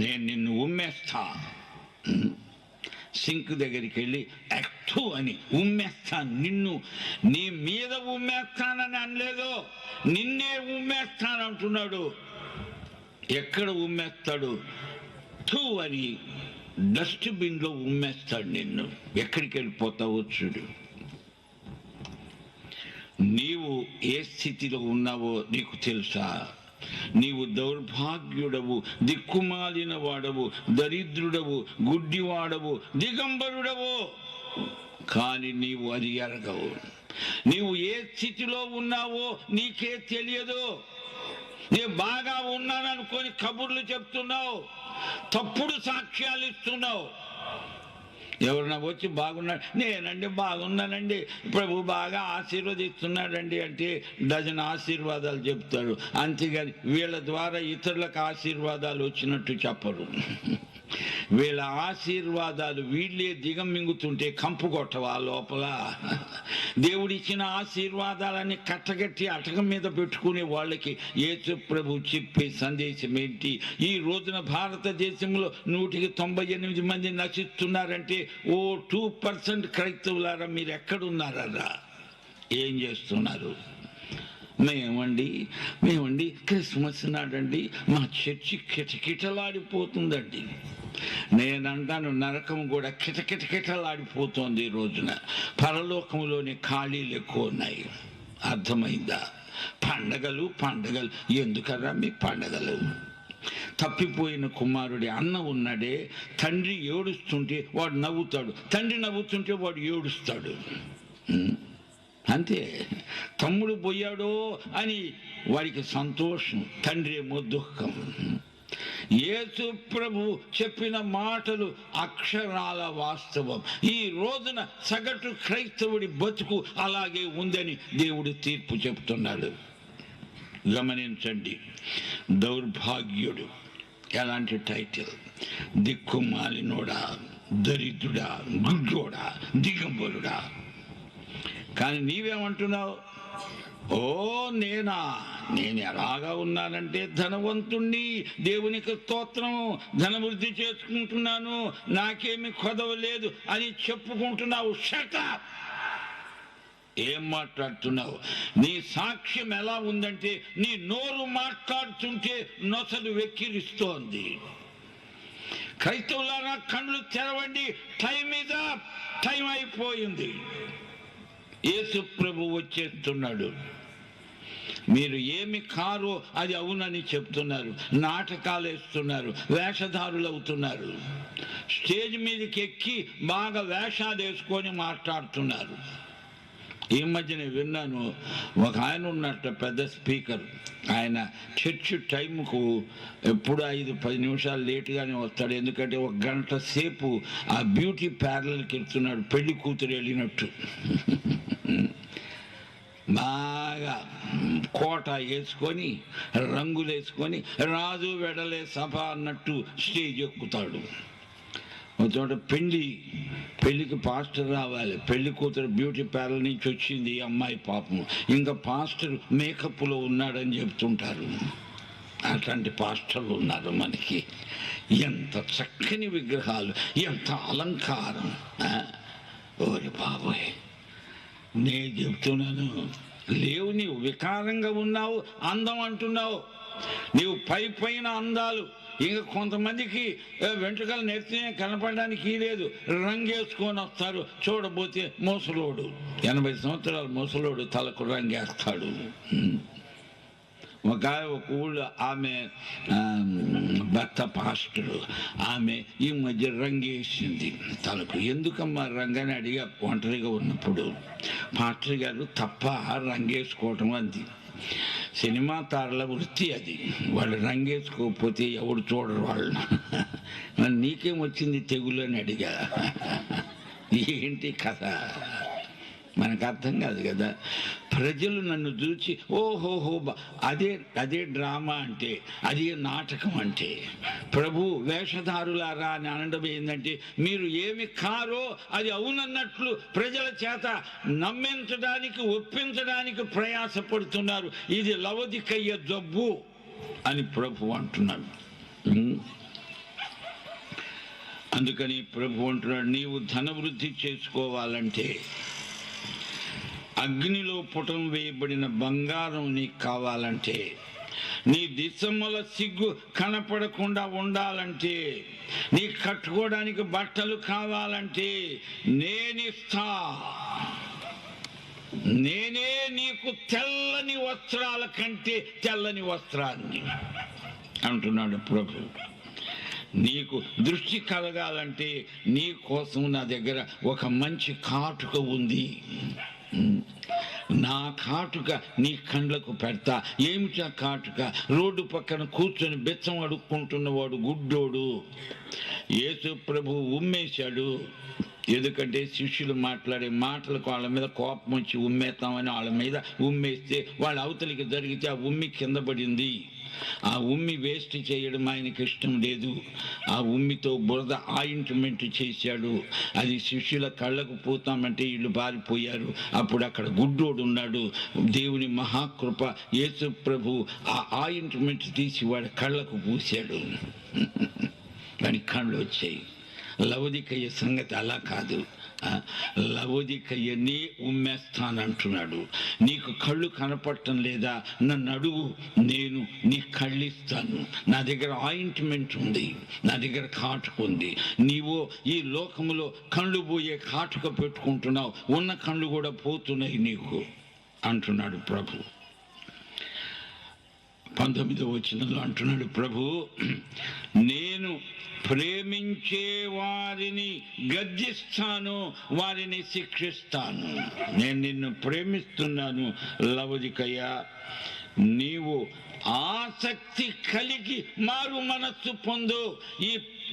నేను నిన్ను ఉమ్మేస్తా, సింక్ దగ్గరికి వెళ్ళి యాక్టు అని ఉమ్మేస్తాను, నిన్ను నీ మీద ఉమ్మేస్తానని అనలేదు, నిన్నే ఉమ్మేస్తాను అంటున్నాడు. ఎక్కడ ఉమ్మేస్తాడు? థూ అని డస్ట్బిన్లో ఉమ్మేస్తాడు నిన్ను. ఎక్కడికి వెళ్ళిపోతావో చూడు. నీవు ఏ స్థితిలో ఉన్నావో నీకు తెలుసా? నీవు దౌర్భాగ్యుడవు, దిక్కుమాలిన వాడవు, దరిద్రుడవు, గుడ్డివాడవు, దిగంబరుడవు. కానీ నీవు అది ఎరగవు. నీవు ఏ స్థితిలో ఉన్నావో నీకే తెలియదు. నేను బాగా ఉన్నాననుకొని కబుర్లు చెప్తున్నావు, తప్పుడు సాక్ష్యాలు ఇస్తున్నావు. ఎవరన్నా వచ్చి బాగున్నాడు, నేనండి బాగున్నానండి, ప్రభు బాగా ఆశీర్వదిస్తున్నాడండి అంటే డజన్ ఆశీర్వాదాలు చెప్తాడు. అంతేగాని వీళ్ళ ద్వారా ఇతరులకు ఆశీర్వాదాలు వచ్చినట్టు చెప్పరు. వీళ్ళ ఆశీర్వాదాలు వీళ్ళే దిగమింగుతుంటే కంపు కొట్టవా లోపల? దేవుడిచ్చిన ఆశీర్వాదాలని కట్టగట్టి అటకం మీద పెట్టుకునే వాళ్ళకి యేసు ప్రభు చెప్పే సందేశం ఏంటి? ఈ రోజున భారతదేశంలో 198 మంది నశిస్తున్నారంటే 2% క్రైస్తవులారా మీరు ఎక్కడున్నారా? ఏం చేస్తున్నారు? మేమండి క్రిస్మస్ నాడండి మా చర్చి కిటకిటలాడిపోతుందండి. నేనంటాను నరకం కూడా కిటకిటలాడిపోతుంది ఈ రోజున. పరలోకంలోని ఖాళీలు ఎక్కువ ఉన్నాయి. అర్థమైందా? పండగలు ఎందుకరా మీ పండగలు? తప్పిపోయిన కుమారుడి అన్న ఉన్నాడే, తండ్రి ఏడుస్తుంటే వాడు నవ్వుతాడు, తండ్రి నవ్వుతుంటే వాడు ఏడుస్తాడు. అంతే. తమ్ముడు పోయాడో అని వాడికి సంతోషం, తండ్రి ఏమో దుఃఖం. యేసు ప్రభు చెప్పిన మాటలు అక్షరాల వాస్తవం. ఈ రోజున సగటు క్రైస్తవుడి బతుకు అలాగే ఉందని దేవుడు తీర్పు చెప్తున్నాడు. గమనించండి. దౌర్భాగ్యుడు ఎలాంటి టైటిల్? దిక్కుమాలినోడా, దరిద్రుడా, గుడ్డోడా, దిగంబరుడా. కానీ నీవేమంటున్నావు? నేను ఎలాగా ఉన్నానంటే ధనవంతుణ్ణి, దేవునికి స్తోత్రం, ధనవృద్ధి చేసుకుంటున్నాను, నాకేమి కొదవలేదు అని చెప్పుకుంటున్నావు. Shut up! ఏం మాట్లాడుతున్నావు? నీ సాక్ష్యం ఎలా ఉందంటే నీ నోరు మాట్లాడుతుంటే నొసలు వెక్కిరిస్తోంది. క్రైస్తవులారా కళ్ళు తెరవండి, టైం అయిపోయింది. యేసు ప్రభు వచ్చేస్తున్నాడు. మీరు ఏమి కారో అది అవునని చెప్తున్నారు, నాటకాలు వేస్తున్నారు, వేషధారులు అవుతున్నారు, స్టేజ్ మీదకి ఎక్కి బాగా వేషాలు వేసుకొని మాట్లాడుతున్నారు. ఈ మధ్యన విన్నాను, ఒక ఆయన ఉన్నట్ట పెద్ద స్పీకర్, ఆయన చర్చ్ టైంకు ఎప్పుడు 5-10 నిమిషాలు లేటుగానే వస్తాడు. ఎందుకంటే 1 గంట సేపు ఆ బ్యూటీ పార్లర్కి వెళ్తున్నాడు, పెళ్లి కూతురు వెళ్ళినట్టు. బాగా కోట వేసుకొని రంగులు వేసుకొని రాజు వెడలే సభ అన్నట్టు స్టేజ్ ఎక్కుతాడు. ఒక చోట పెళ్ళికి పాస్టర్ రావాలి, పెళ్లి కూతురు బ్యూటీ పార్లర్ నుంచి వచ్చింది ఈ అమ్మాయి పాపం, ఇంకా పాస్టర్ మేకప్లో ఉన్నాడని చెప్తుంటారు. అట్లాంటి పాస్టర్లు ఉన్నారు మనకి. ఎంత చక్కని విగ్రహాలు, ఎంత అలంకారం! ఓరి బాబోయ్, నేను చెప్తున్నాను, లేవు. నీవు వికారంగా ఉన్నావు, అందం అంటున్నావు. నీవు పైన అందాలు. ఇంకా కొంతమందికి వెంట్రుకలు నెత్తినే కనపడడానికి లేదు, రంగేసుకొని వస్తారు. చూడబోతే ముసలోడు, 80 సంవత్సరాల ముసలోడు తలకు రంగేస్తాడు. ఒక ఊళ్ళో ఆమె భర్త పాస్టరు, ఆమె ఈ మధ్య రంగేసింది తలకు. ఎందుకమ్మా రంగని అడిగా ఒంటరిగా ఉన్నప్పుడు. పాస్టర్ గారు తప్ప రంగేసుకోవటం అంది. సినిమా తారల వృత్తి అది, వాళ్ళు రంగేసుకోకపోతే ఎవడు చూడరు వాళ్ళని. నీకేం వచ్చింది తెగులు అని అడిగా. ఏంటి కథ? మనకు అర్థం కాదు కదా. ప్రజలు నన్ను చూసి ఓహోహో అదే డ్రామా అంటే, అదే నాటకం అంటే. ప్రభు వేషధారులారా అని అనడం ఏంటంటే, మీరు ఏమి కారో అది అవునన్నట్లు ప్రజల చేత నమ్మించడానికి, ఒప్పించడానికి ప్రయాసపడుతున్నారు. ఇది లవొదికయ్య జబ్బు అని ప్రభు అంటున్నాడు. అందుకని ప్రభు అంటున్నాడు, నీవు ధనవృద్ధి చేసుకోవాలంటే అగ్నిలో పుటం వేయబడిన బంగారం నీకు కావాలంటే, నీ దిశమ్మల సిగ్గు కనపడకుండా ఉండాలంటే, నీ కట్టుకోవడానికి బట్టలు కావాలంటే నేనిస్తా. నేనే నీకు తెల్లని వస్త్రాల కంటే తెల్లని వస్త్రాన్ని అంటున్నాడు ప్రభు. నీకు దృష్టి కలగాలంటే నీ కోసం నా దగ్గర ఒక మంచి కాటుక ఉంది. నా కాటుక నీ కండ్లకు పెడతా. ఏమిటా కాటుక? రోడ్డు పక్కన కూర్చొని బెచ్చం అడుక్కుంటున్నవాడు గుడ్డోడు యేసు ప్రభు ఉమ్మేశాడు. ఎందుకంటే శిష్యులు మాట్లాడే మాటలకు వాళ్ళ మీద కోపం వచ్చి ఉమ్మేస్తామని వాళ్ళ మీద ఉమ్మేస్తే వాళ్ళు అవతలికి జరిగితే ఆ ఉమ్మి కింద పడింది. ఆ ఉమ్మి వేస్ట్ చేయడం ఆయనకి ఇష్టం లేదు. ఆ ఉమ్మితో బురద ఆయింట్మెంట్ చేశాడు. అది శిష్యుల కళ్ళకు పోతామంటే వీళ్ళు పారిపోయారు. అప్పుడు అక్కడ గుడ్డోడు ఉన్నాడు. దేవుని మహాకృప, యేసు ప్రభు ఆ ఆయింట్మెంట్ తీసి వాడి కళ్ళకు పూశాడు. వాడి కళ్ళు వచ్చాయి. లవొదికయ్య సంగతి అలా కాదు. లవొదికయ్యని ఉమ్మేస్తానంటున్నాడు. నీకు కళ్ళు కనపడటం లేదా? నన్ను అడుగు, నేను నీ కళ్ళు ఇస్తాను. నా దగ్గర ఆయింట్మెంట్ ఉంది, నా దగ్గర కాటుక ఉంది. నీవు ఈ లోకములో కళ్ళు పోయే కాటుక పెట్టుకుంటున్నావు, ఉన్న కళ్ళు కూడా పోతున్నాయి నీకు అంటున్నాడు ప్రభు. 19వ వచనంలో అంటున్నాడు ప్రభు, నేను ప్రేమించే వారిని గద్దిస్తాను, వారిని శిక్షిస్తాను. నేను నిన్ను ప్రేమిస్తున్నాను లవొదికయ్య. నీవు ఆసక్తి కలిగి మారు మనస్సు పొందు.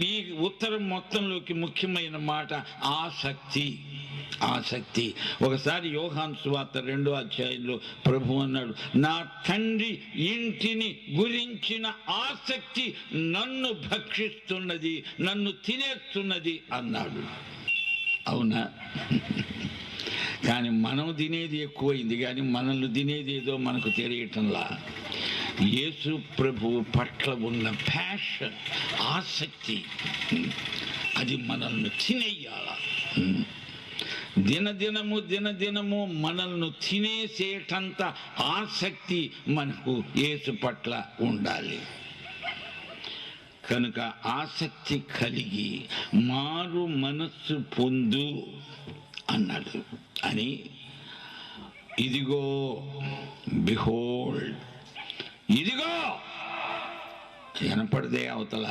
ఈ ఉత్తరం మొత్తంలోకి ముఖ్యమైన మాట ఆసక్తి. ఆసక్తి. ఒకసారి యోహాను సువార్త 2వ అధ్యాయంలో ప్రభు అన్నాడు, నా తండ్రి ఇంటిని గురించిన ఆసక్తి నన్ను భక్షిస్తున్నది, నన్ను తినేస్తున్నది అన్నాడు. అవునా? కానీ మనం తినేది ఎక్కువైంది, కానీ మనల్ని తినేది ఏదో మనకు తెలియటంలా. యేసు ప్రభువు పట్ల ఉన్న ప్యాషన్, ఆసక్తి, అది మనల్ని తినేయాల. దినదినము మనల్ని తినేసేటంత ఆసక్తి మనకు యేసు పట్ల ఉండాలి. కనుక ఆసక్తి కలిగి మారు మనస్సు పొందు అన్నాడు. అని ఇదిగో, బిహోల్డ్, ఇదిగో వినపడదే అవతల.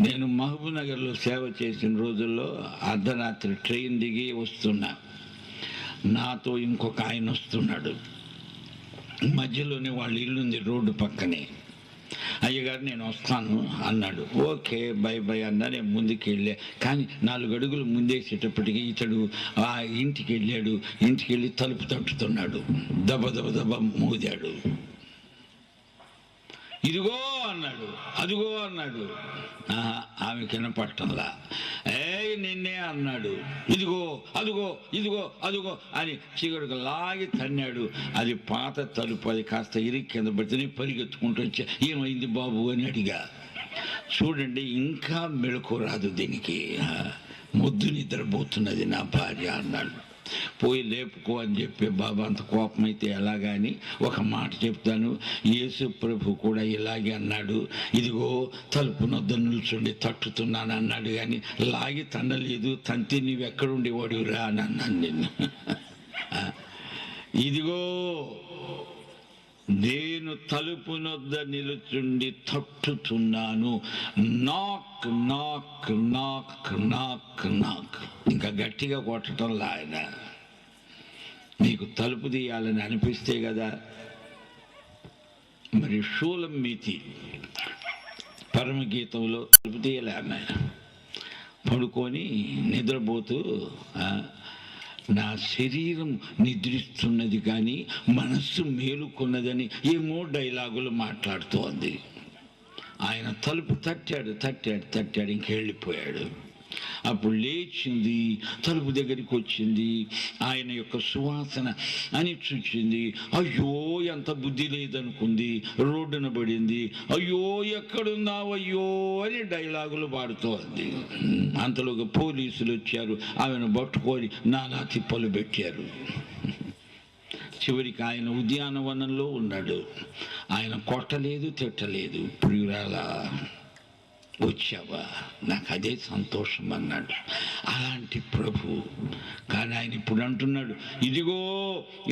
నేను మహబూబ్ నగర్లో సేవ చేసిన రోజుల్లో అర్ధరాత్రి ట్రైన్ దిగి వస్తున్నా. నాతో ఇంకొక ఆయన వస్తున్నాడు. మధ్యలోనే వాళ్ళ ఇల్లుంది రోడ్డు పక్కనే. అయ్యగారు నేను వస్తాను అన్నాడు. ఓకే బై బై అన్నా. నేను ముందుకు వెళ్ళా. కానీ 4 అడుగులు ముందేసేటప్పటికి ఇతడు ఆ ఇంటికి వెళ్ళాడు. ఇంటికి వెళ్ళి తలుపు తట్టుతున్నాడు. దబ దబ దబ మోదాడు. ఇదిగో అన్నాడు, అదిగో అన్నాడు. ఆమె వినపట్టంలా. నిన్నే అన్నాడు. ఇదిగో అదిగో, ఇదిగో అదిగో అని చీకటికి లాగి తన్నాడు. అది పాత తలుపు, అది కాస్త ఇరికి కింద పడితే పరిగెత్తుకుంటూ వచ్చా. ఏమైంది బాబు అని అడిగా. చూడండి, ఇంకా మెళుకు రాదు దీనికి, మొద్దు నిద్రపోతున్నది నా భార్య అన్నాడు. పోయి లేపుకో అని చెప్పి, బాబా అంత కోపం అయితే ఎలాగాని ఒక మాట చెప్తాను. యేసు ప్రభు కూడా ఇలాగే అన్నాడు. ఇదిగో తలుపు నొద్ద నిల్చుండి తట్టుతున్నాను అన్నాడు. కానీ లాగి తన్నలేదు. తంతి నీవెక్కడుండేవాడు రా అని అన్నాను నిన్ను. ఇదిగో నేను తలుపు నొద్ద నిలుచుండి తట్టుతున్నాను. నాక్ నాక్ నాక్ నాక్ నాక్. ఇంకా గట్టిగా కొట్టడంలా ఆయన. నీకు తలుపు తీయాలని అనిపిస్తే కదా. మరి షూలం మీతి పరమగీతంలో తలుపు తీయలే ఆమె. పడుకొని నిద్రపోతూ నా శరీరం నిద్రిస్తున్నది కానీ మనస్సు మేలుకున్నదని ఏమో డైలాగులు మాట్లాడుతోంది. ఆయన తలుపు తట్టాడు ఇంక వెళ్ళిపోయాడు. అప్పుడు లేచింది, తలుపు దగ్గరికి వచ్చింది, ఆయన యొక్క సువాసన అని చూచింది. అయ్యో ఎంత బుద్ధి లేదనుకుంది, రోడ్డున పడింది. అయ్యో ఎక్కడున్నావు అయ్యో అని డైలాగులు పాడుతోంది. అంతలోగా పోలీసులు వచ్చారు, ఆమెను పట్టుకొని నానా తిప్పలు పెట్టారు. చివరికి ఆయన ఉద్యానవనంలో ఉన్నాడు. ఆయన కొట్టలేదు, తిట్టలేదు. ప్రియురాలా వచ్చావా, నాకు అదే సంతోషం అన్నాడు. అలాంటి ప్రభు. కానీ ఆయన ఇప్పుడు అంటున్నాడు,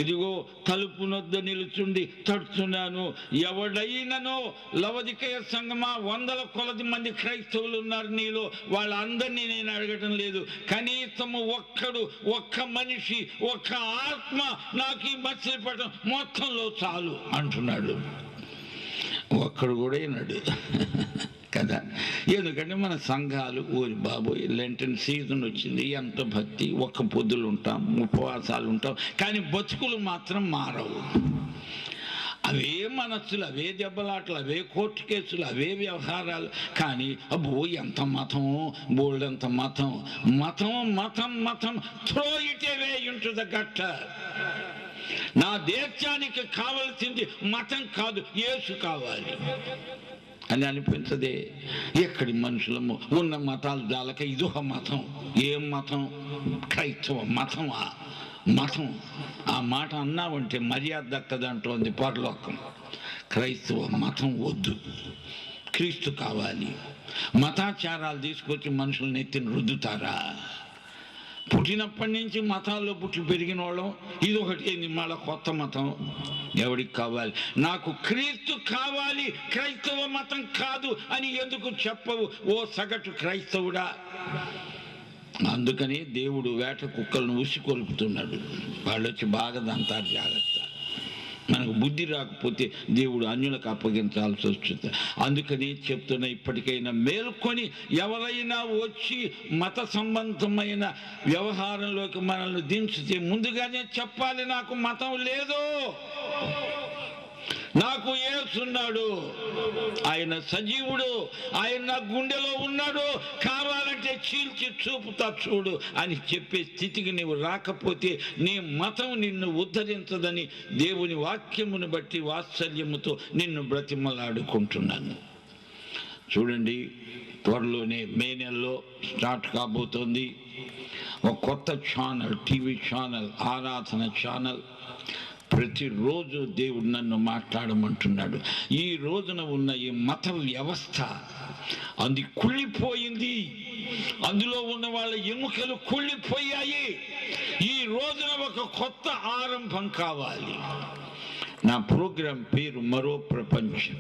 ఇదిగో తలుపు నొద్ద నిలుచుండి తడుచున్నాను, ఎవడైనానో లవదికయ సంగమా, 100 కొలది మంది క్రైస్తవులు ఉన్నారు నీలో, వాళ్ళందరినీ నేను అడగటం లేదు, కనీసము ఒక్క మనిషి, ఒక్క ఆత్మ నాకు ఈ మత్స్యపడటం మొత్తంలో చాలు అంటున్నాడు. ఒక్కడు కూడా అయినాడు కదా. ఎందుకంటే మన సంఘాలు ఊరి బాబోయ్ లెంటన్ సీజన్ వచ్చింది, ఎంత భక్తి, ఒక్క పొద్దులు ఉంటాం, ఉపవాసాలు ఉంటాం, కానీ బతుకులు మాత్రం మారవు. అవే మనస్సులు, అవే దెబ్బలాటలు, అవే కోర్టు కేసులు, అవే వ్యవహారాలు. కానీ అబ్బో ఎంత మతం, బోల్డంత మతం, మతం మతం మతం throw it away into the gutter. నా దేశానికి కావలసింది మతం కాదు, యేసు కావాలి అని అనిపించదే. ఎక్కడి మనుషులము ఉన్న మతాలు జాలక ఇదొక మతం. ఏం మతం? క్రైస్తవ మతమా? మతం ఆ మాట అన్నావంటే మర్యాద దక్కదంటోంది పరలోకం. క్రైస్తవ మతం వద్దు, క్రీస్తు కావాలి. మతాచారాలు తీసుకొచ్చి మనుషులను ఎత్తిని రుద్దుతారా? పుట్టినప్పటి నుంచి మతాల్లో పుట్టి పెరిగిన వాళ్ళం ఇదొకటి మళ్ళా కొత్త మతం ఎవడికి కావాలి? నాకు క్రీస్తు కావాలి, క్రైస్తవ మతం కాదు అని ఎందుకు చెప్పవు ఓ సగటు క్రైస్తవుడా? అందుకని దేవుడు వేట కుక్కలను ఉసికొల్పుతున్నాడు. వాళ్ళు వచ్చి బాగా దంతారు, జాగ్రత్త. మనకు బుద్ధి రాకపోతే దేవుడు అన్యులకు అప్పగించాల్సి వస్తుంది. అందుకని చెప్తున్నా, ఇప్పటికైనా మేల్కొని ఎవరైనా వచ్చి మత సంబంధమైన వ్యవహారంలోకి మనల్ని దించితే ముందుగానే చెప్పాలి, నాకు మతం లేదు, నాకు యేసున్నాడు, ఆయన సజీవుడు, ఆయన నా గుండెలో ఉన్నాడు, కావాలంటే చీల్చి చూపుతా చూడు అని చెప్పే స్థితికి నీవు రాకపోతే నీ మతం నిన్ను ఉద్ధరించదని దేవుని వాక్యమును బట్టి వాత్సల్యముతో నిన్ను బ్రతిమలాడుకుంటున్నాను. చూడండి, త్వరలోనే మే నెలలో స్టార్ట్ కాబోతోంది ఒక కొత్త ఛానల్, టీవీ ఛానల్, ఆరాధన ఛానల్. ప్రతిరోజు దేవుడు నన్ను మాట్లాడమంటున్నాడు. ఈ రోజున ఉన్న ఈ మత వ్యవస్థ అది కుళ్ళిపోయింది, అందులో ఉన్న వాళ్ళ ఎముకలు కుళ్ళిపోయాయి. ఈ రోజున ఒక కొత్త ఆరంభం కావాలి. నా ప్రోగ్రాం పేరు మరో ప్రపంచం.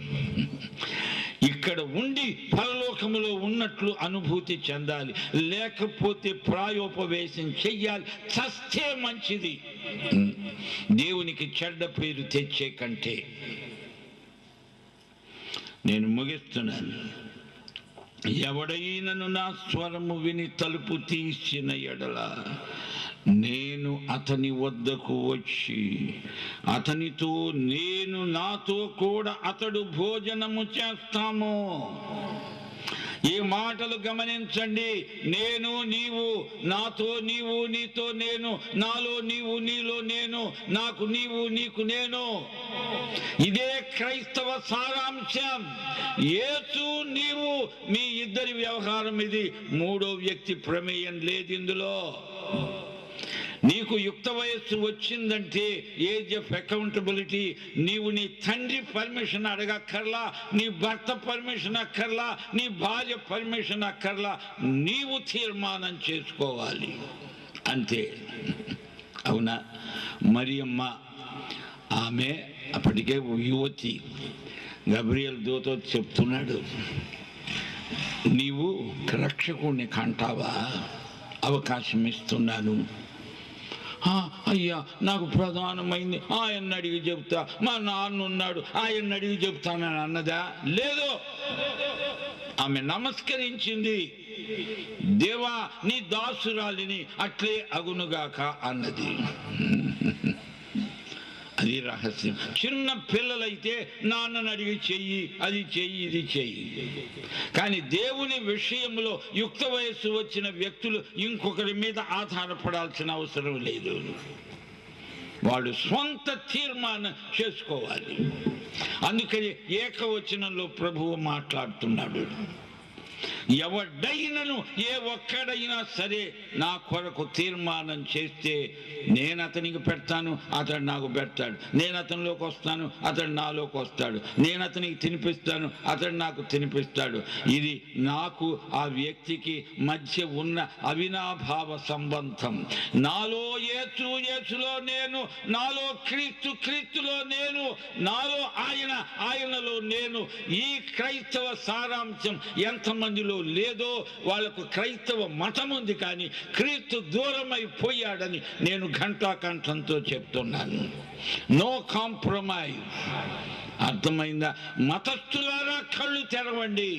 ఇక్కడ ఉండి పరలోకములో ఉన్నట్లు అనుభూతి చెందాలి, లేకపోతే ప్రాయోపవేశం చెయ్యాలి, చస్తే మంచిది దేవునికి చెడ్డ పేరు తెచ్చే కంటే. నేను ముగిస్తున్నాను. ఎవడైనను నా స్వరము విని తలుపు తీసిన ఎడల నేను అతని వద్దకు వచ్చి అతనితో, నేను నాతో కూడా అతడు భోజనము చేస్తాము. ఈ మాటలు గమనించండి. నేను నీవు, నాతో నీవు, నీతో నేను, నాలో నీవు, నీలో నేను, నాకు నీవు, నీకు నేను. ఇదే క్రైస్తవ సారాంశం. యేసు నీవు, మీ ఇద్దరి వ్యవహారం ఇది. మూడో వ్యక్తి ప్రమేయం లేదు ఇందులో. నీకు యుక్త వయస్సు వచ్చిందంటే ఏజ్ ఆఫ్ అకౌంటబిలిటీ. నీవు నీ తండ్రి పర్మిషన్ అడగక్కర్లా, నీ భర్త పర్మిషన్ అక్కర్లా, నీ భార్య పర్మిషన్ అక్కర్లా, నీవు తీర్మానం చేసుకోవాలి అంతే. అవునా? మరియమ్మ, ఆమె అప్పటికే యువతి. గబ్రియల్ దూతో చెప్తున్నాడు, నీవు రక్షకుడిని కంటావా? అవకాశం ఇస్తున్నాను. అయ్యా, నాకు ప్రధానమైంది, ఆయన్ని అడిగి చెప్తా, మా నాన్న ఉన్నాడు, ఆయన్ని అడిగి చెప్తానని అన్నదా? లేదు. ఆమె నమస్కరించింది, దేవా నీ దాసురాలిని అట్లే అగునుగాక అన్నది. అది రహస్యం. చిన్న పిల్లలైతే నాన్నని అడిగి చెయ్యి, అది చెయ్యి, ఇది చెయ్యి. కానీ దేవుని విషయంలో యుక్త వయస్సు వచ్చిన వ్యక్తులు ఇంకొకరి మీద ఆధారపడాల్సిన అవసరం లేదు. వాడు స్వంత తీర్మానం చేసుకోవాలి. అందుకని ఏకవచనంలో ప్రభువు మాట్లాడుతున్నాడు. ఎవడైనను ఏ ఒక్కడైనా సరే నా కొరకు తీర్మానం చేస్తే నేను అతనికి పెడతాను, అతడు నాకు పెడతాడు. నేను అతనిలోకి వస్తాను, అతడు నాలోకి వస్తాడు. నేను అతనికి తినిపిస్తాను, అతడు నాకు తినిపిస్తాడు. ఇది నాకు ఆ వ్యక్తికి మధ్య ఉన్న అవినాభావ సంబంధం. నాలో యేసు, యేసులో నేను, నాలో క్రీస్తు, క్రీస్తులో నేను, నాలో ఆయన, ఆయనలో నేను. ఈ క్రైస్తవ సారాంశం ఎంతమందిలో లేదో వాళ్ళకు క్రైస్తవ మతం ఉంది, కానీ క్రీస్తు దూరమైపోయాడని నేను ఘంటాకంఠంతో చెప్తున్నాను. No compromise. అర్థమైందా? మతస్థులారా కళ్ళు తెరవండి.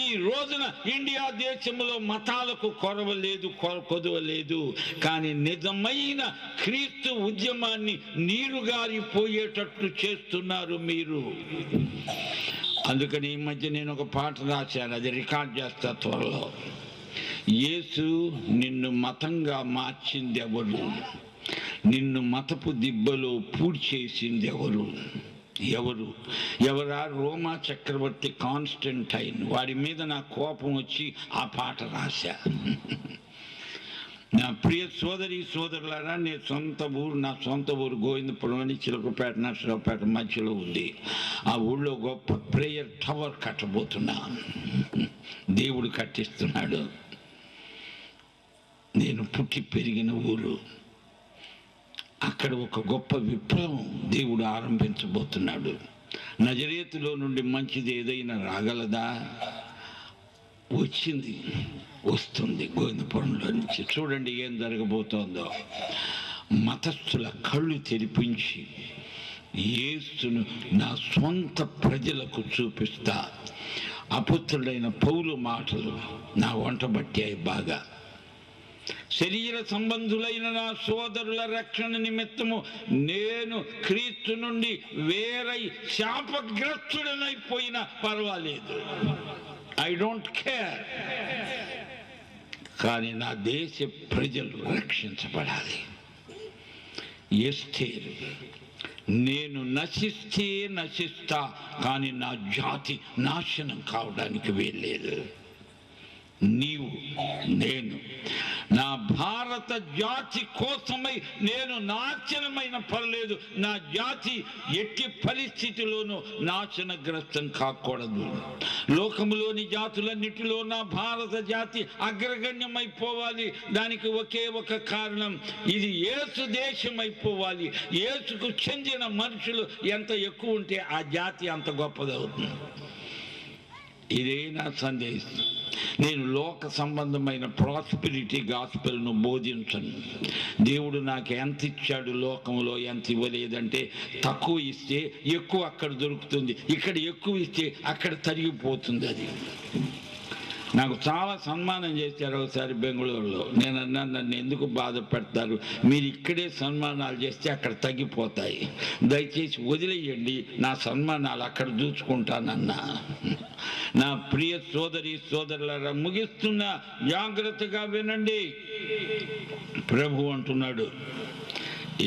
ఈ రోజున ఇండియా దేశంలో మతాలకు కొరవ లేదు, కొదువ లేదు. కానీ నిజమైన క్రీస్తు ఉద్యమాన్ని నీరుగారిపోయేటట్లు చేస్తున్నారు మీరు. అందుకని ఈ మధ్య నేను ఒక పాట రాశాను, అది రికార్డ్ చేస్తా త్వరలో. యేసు నిన్ను మతంగా మార్చింది ఎవరు? నిన్ను మతపు దిబ్బలో పూడ్చేసింది ఎవరు? ఎవరా? రోమా చక్రవర్తి కాన్స్టంటైన్. వాడి మీద నా కోపం వచ్చి ఆ పాట రాశా. నా ప్రియ సోదరి సోదరులారా, నా సొంత ఊరు గోవిందపురం అని చిలకపేట నర్సరావుపేట మధ్యలో ఉంది. ఆ ఊళ్ళో గొప్ప ప్రేయర్ టవర్ కట్టబోతున్నా. దేవుడు కట్టిస్తున్నాడు. నేను పుట్టి పెరిగిన ఊరు. అక్కడ ఒక గొప్ప విప్లవం దేవుడు ఆరంభించబోతున్నాడు. నజరేతులో నుండి మంచిది ఏదైనా రాగలదా? వచ్చింది, వస్తుంది గోవిందపురంలో నుంచి. చూడండి ఏం జరగబోతోందో. మతస్థుల కళ్ళు తెరిపించి యేసును నా సొంత ప్రజలకు చూపిస్తా. అపుత్రుడైన పౌలు మాటలు నా వంట పట్టాయి బాగా. శరీర సంబంధులైన నా సోదరుల రక్షణ నిమిత్తము నేను క్రీస్తు నుండి వేరై శాపగ్రస్తుడనైపోయినా పర్వాలేదు. I don't care. కానీ నా దేశ ప్రజలు రక్షించబడాలి. ఎస్తేరు, నేను నశిస్తే నశిస్తా, కానీ నా జాతి నాశనం కావడానికి వీల్లేదు. నీవు, నేను నా భారత జాతి కోసమై నేను నాశనమైన పర్లేదు. నా జాతి ఎట్టి పరిస్థితిలోనూ నాశనగ్రస్తం కాకూడదు. లోకములోని జాతులన్నిటిలో నా భారత జాతి అగ్రగణ్యమైపోవాలి. దానికి ఒకే ఒక కారణం, ఇది యేసు దేశం అయిపోవాలి. యేసుకు చెందిన మనుషులు ఎంత ఎక్కువ ఉంటే ఆ జాతి అంత గొప్పదవుతుంది. ఇదే నా సందేశం. నేను లోక సంబంధమైన ప్రాస్పెరిటీ గాస్పెల్ను బోధించను. దేవుడు నాకు ఎంత ఇచ్చాడు, లోకంలో ఎంత ఇవ్వలేదంటే, తక్కువ ఇస్తే ఎక్కువ అక్కడ దొరుకుతుంది, ఇక్కడ ఎక్కువ ఇస్తే అక్కడ తరిగిపోతుంది. అది నాకు చాలా సన్మానం చేశారు ఒకసారి బెంగళూరులో. నేను అన్నాను, నన్ను ఎందుకు బాధ పెడతారు, మీరు ఇక్కడే సన్మానాలు చేస్తే అక్కడ తగ్గిపోతాయి, దయచేసి వదిలేయండి, నా సన్మానాలు అక్కడ చూసుకుంటానన్నా. నా ప్రియ సోదరి సోదరులారా, ముగిస్తున్నా, జాగ్రత్తగా వినండి. ప్రభు అంటున్నాడు,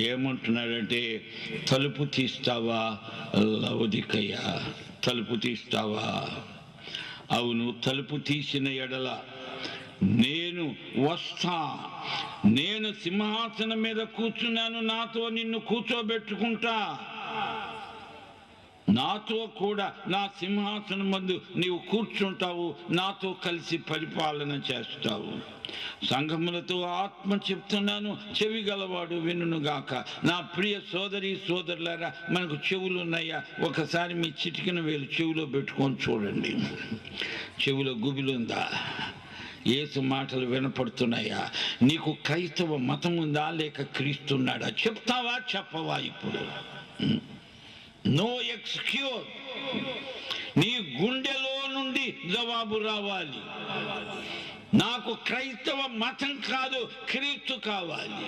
ఏమంటున్నాడంటే, తలుపు తీస్తావా లవోదికయ్య, తలుపు తీస్తావా? అవును, తలుపు తీసిన ఎడల నేను వస్తా, నేను సింహాసనం మీద కూర్చున్నాను, నాతో నిన్ను కూర్చోబెట్టుకుంటా, నాతో కూడా నా సింహాసనం ముందు నీవు కూర్చుంటావు, నాతో కలిసి పరిపాలన చేస్తావు. సంఘములతో ఆత్మ చెప్తున్నాను, చెవి గలవాడు వినుగాక. నా ప్రియ సోదరి సోదరులారా, మనకు చెవులు ఉన్నాయా? ఒకసారి మీ చిటికిన వేలు చెవిలో పెట్టుకొని చూడండి. చెవిలో గుబిలుందా? యేసు మాటలు వినపడుతున్నాయా? నీకు క్రైస్తవ మతం ఉందా, లేక క్రీస్తున్నాడా? చెప్తావా, చెప్పవా? ఇప్పుడు నో ఎక్స్క్యూజ్. నీ గుండెలో నుండి జవాబు రావాలి. నాకు క్రైస్తవ మతం కాదు, క్రీస్తు కావాలి,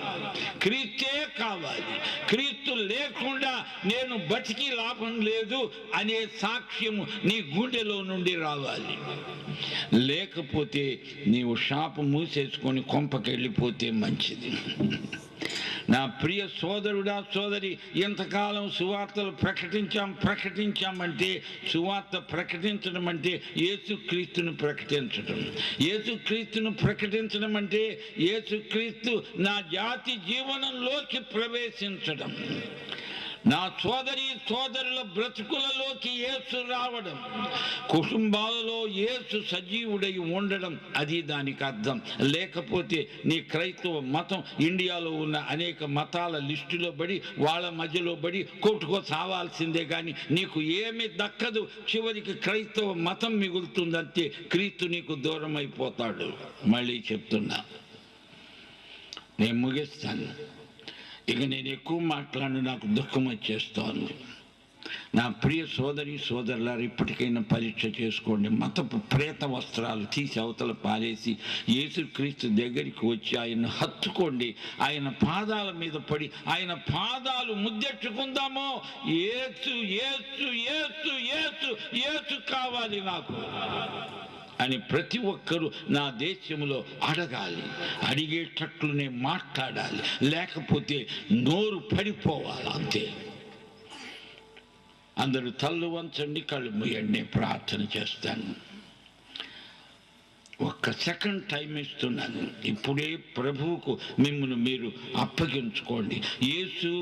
క్రీస్తే కావాలి. క్రీస్తు లేకుండా నేను బతికి లాభం లేదు అనే సాక్ష్యము నీ గుండెలో నుండి రావాలి. లేకపోతే నీవు షాపు మూసేసుకొని కొంపకెళ్ళిపోతే మంచిది. నా ప్రియ సోదరుడా, సోదరి, ఎంతకాలం సువార్తలు ప్రకటించామంటే సువార్త ప్రకటించడం అంటే యేసుక్రీస్తును ప్రకటించడం. యేసుక్రీస్తును ప్రకటించడం అంటే యేసుక్రీస్తు నా జాతి జీవనంలోకి ప్రవేశించడం, నా సోదరుల బ్రతుకులలోకి యేసు రావడం, కుటుంబాలలో యేసు సజీవుడై ఉండడం, అది దానికి అర్థం. లేకపోతే నీ క్రైస్తవ మతం ఇండియాలో ఉన్న అనేక మతాల లిస్టులో పడి వాళ్ళ మధ్యలో పడి కొట్టుకో సావాల్సిందే కానీ నీకు ఏమీ దక్కదు. చివరికి క్రైస్తవ మతం మిగులుతుందంతే, క్రీస్తు నీకు దూరం అయిపోతాడు. మళ్ళీ చెప్తున్నా, నేను ముగిస్తాను. ఇక నేను ఎక్కువ మాట్లాడి నాకు దుఃఖం వచ్చేస్తోంది. నా ప్రియ సోదరులారు, ఇప్పటికైనా పరీక్ష చేసుకోండి. మతపు ప్రేత వస్త్రాలు తీసి అవతల పారేసి యేసుక్రీస్తు దగ్గరికి వచ్చి ఆయన్ని హత్తుకోండి. ఆయన పాదాల మీద పడి ఆయన పాదాలు ముద్దెట్టుకుందామో. యేసు యేసు యేసు యేసు యేసు కావాలి నాకు అని ప్రతి ఒక్కరూ నా దేశంలో అడగాలి. అడిగేటట్లునే మాట్లాడాలి, లేకపోతే నోరు పడిపోవాలి అంతే. అందరూ తల్లు వంచండి, కళ్ళు మూయండి, ప్రార్థన చేస్తాను. ఒక్క సెకండ్ టైం ఇస్తున్నాను. ఇప్పుడే ప్రభువుకు మిమ్మల్ని మీరు అప్పగించుకోండి. యేసు,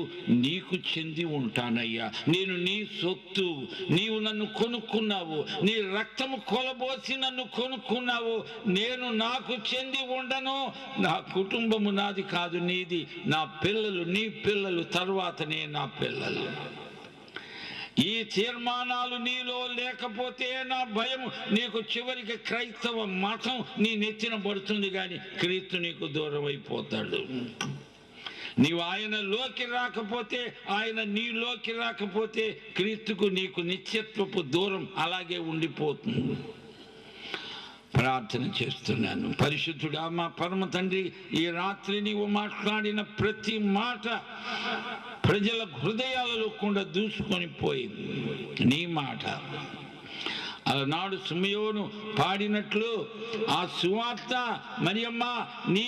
నీకు చెంది ఉంటానయ్యా, నేను నీ సొత్తు, నీవు నన్ను కొనుక్కున్నావు, నీ రక్తము కొలబోసి నన్ను కొనుక్కున్నావు. నేను నాకు చెంది ఉండను. నా కుటుంబము నాది కాదు, నీది. నా పిల్లలు నీ పిల్లలు, తర్వాతనే నా పిల్లలు. ఈ తీర్మానాలు నీలో లేకపోతే నా భయము నీకు చివరికి క్రైస్తవ మతం నీ నెత్తిన పడుతుంది, కానీ క్రీస్తు నీకు దూరం అయిపోతాడు. నీవు ఆయనలోకి రాకపోతే, ఆయన నీలోకి రాకపోతే క్రీస్తుకు నీకు నిత్యత్వపు దూరం అలాగే ఉండిపోతుంది. ప్రార్థన చేస్తున్నాను. పరిశుద్ధుడా, మా పరమ తండ్రి, ఈ రాత్రి నీవు మాట్లాడిన ప్రతి మాట ప్రజల హృదయాలలో కూడా దూసుకొని పోయింది. నీ మాట అలనాడు సిమియోను పాడినట్లు ఆ సువార్త మరియమ్మ నీ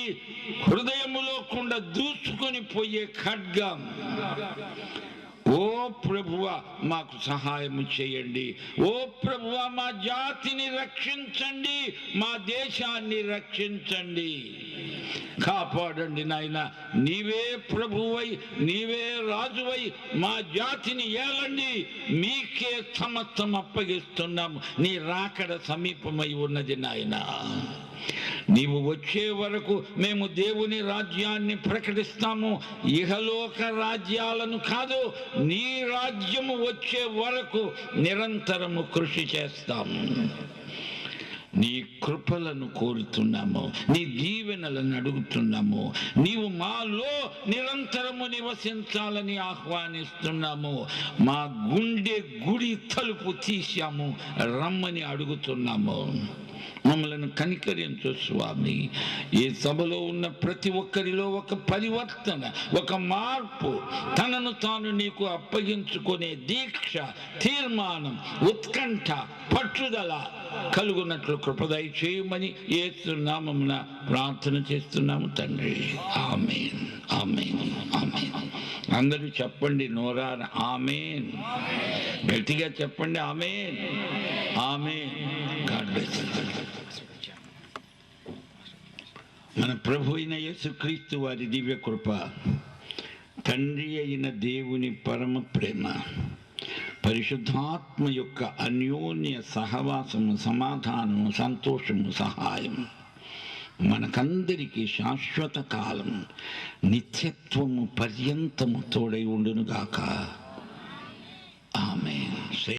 హృదయములో కూడా దూసుకొని పోయే ఖడ్గం. ఓ ప్రభువా, మాకు సహాయము చేయండి. ఓ ప్రభువా, మా జాతిని రక్షించండి, మా దేశాన్ని రక్షించండి, కాపాడండి నాయన. నీవే ప్రభువై, నీవే రాజువై మా జాతిని ఏలండి. మీకే సమస్తం అప్పగిస్తున్నాము. నీ రాకడ సమీపమై ఉన్నది నాయన. నీవు వచ్చే వరకు మేము దేవుని రాజ్యాన్ని ప్రకటిస్తాము. ఇహలోక రాజ్యాలను కాదు, నీ రాజ్యము వచ్చే వరకు నిరంతరము కృషి చేస్తాము. నీ కృపలను కోరుతున్నాము, నీ దీవెనలను అడుగుతున్నాము. నీవు మాలో నిరంతరము నివసించాలని ఆహ్వానిస్తున్నాము. మా గుండె గుడి తలుపు తీశాము, రమ్మని అడుగుతున్నాము. మమ్మలను కనికరించు స్వామి. ఈ సభలో ఉన్న ప్రతి ఒక్కరిలో ఒక పరివర్తన, ఒక మార్పు, తనను తాను నీకు అప్పగించుకునే దీక్ష, తీర్మానం, ఉత్కంఠ, పట్టుదల కలుగునట్లు కృపదయ చేయమని యేసు నామమున ప్రార్థన చేస్తున్నాము తండ్రి. ఆమేన్, ఆమేన్, ఆమేన్. అందరూ చెప్పండి నోరాన ఆమేన్. గట్టిగా చెప్పండి amen, amen. God bless you. మన ప్రభు అయిన యేసుక్రీస్తు వారి దివ్య కృప, తండ్రి అయిన దేవుని పరమ ప్రేమ, పరిశుద్ధాత్మ యొక్క అన్యోన్య సహవాసము, సమాధానము, సంతోషము, సహాయం మనకందరికీ శాశ్వత కాలం, నిత్యత్వము పర్యంతము తోడై ఉండునుగాక.